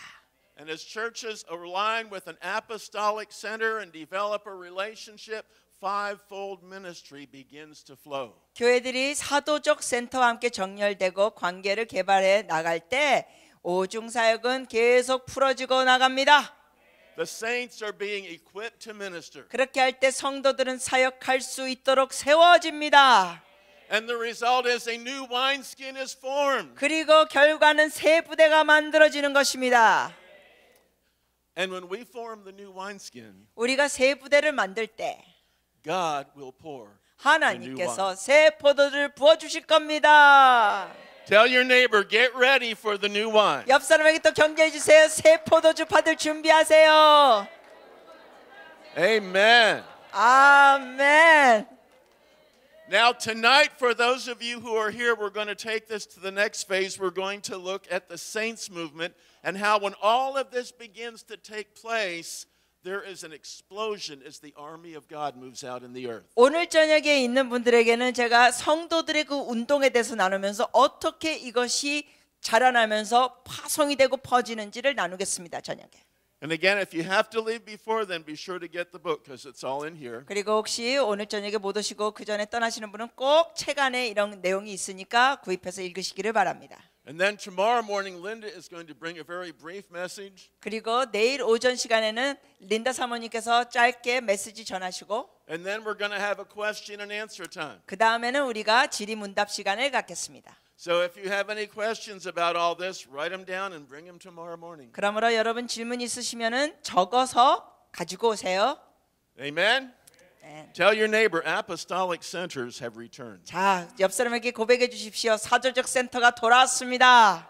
And as churches align with an apostolic center and develop a relationship, fivefold ministry begins to flow. 교회들이 사도적 센터와 함께 정렬되고 관계를 개발해 나갈 때 오중 사역은 계속 풀어지고 나갑니다. The saints are being equipped to minister. 그렇게 할 때 성도들은 사역할 수 있도록 세워집니다. And the result is a new wineskin is formed. 그리고 결과는 새 부대가 만들어지는 것입니다. And when we form the new wineskin, 우리가 새 부대를 만들 때 God will pour. 하나님께서 새 포도주를 부어 주실 겁니다. Tell your neighbor, get ready for the new wine. 옆 사람에게 또 격려해 주세요. 새 포도주 받을 준비하세요. Amen. 아멘. Now tonight, for those of you who are here, we're going to take this to the next phase. We're going to look at the saints movement and how when all of this begins to take place, there is an explosion as the army of God moves out in the earth. 오늘 저녁에 있는 분들에게는 제가 성도들의 그 운동에 대해서 나누면서 어떻게 이것이 자라나면서 파송이 되고 퍼지는지를 나누겠습니다. 저녁에. And again, if you have to leave before then, be sure to get the book because it's all in here. 그리고 혹시 오늘 저녁에 못 오시고 그 전에 떠나시는 분은 꼭 책 안에 이런 내용이 있으니까 구입해서 읽으시기를 바랍니다. And then tomorrow morning, Linda is going to bring a very brief message. 그리고 내일 오전 시간에는 린다 사모님께서 짧게 메시지 전하시고 And then we're going to have a question and answer time. 그 다음에는 우리가 질의문답 시간을 갖겠습니다. So if you have any questions about all this, write them down and bring them tomorrow morning. 그러므로 여러분 질문 있으시면은 적어서 가지고 오세요. Amen? 네. Tell your neighbor, apostolic centers have returned. 자, 옆 사람에게 고백해 주십시오. 사도적 센터가 돌아왔습니다.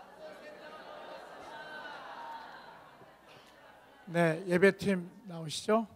네, 예배팀 나오시죠?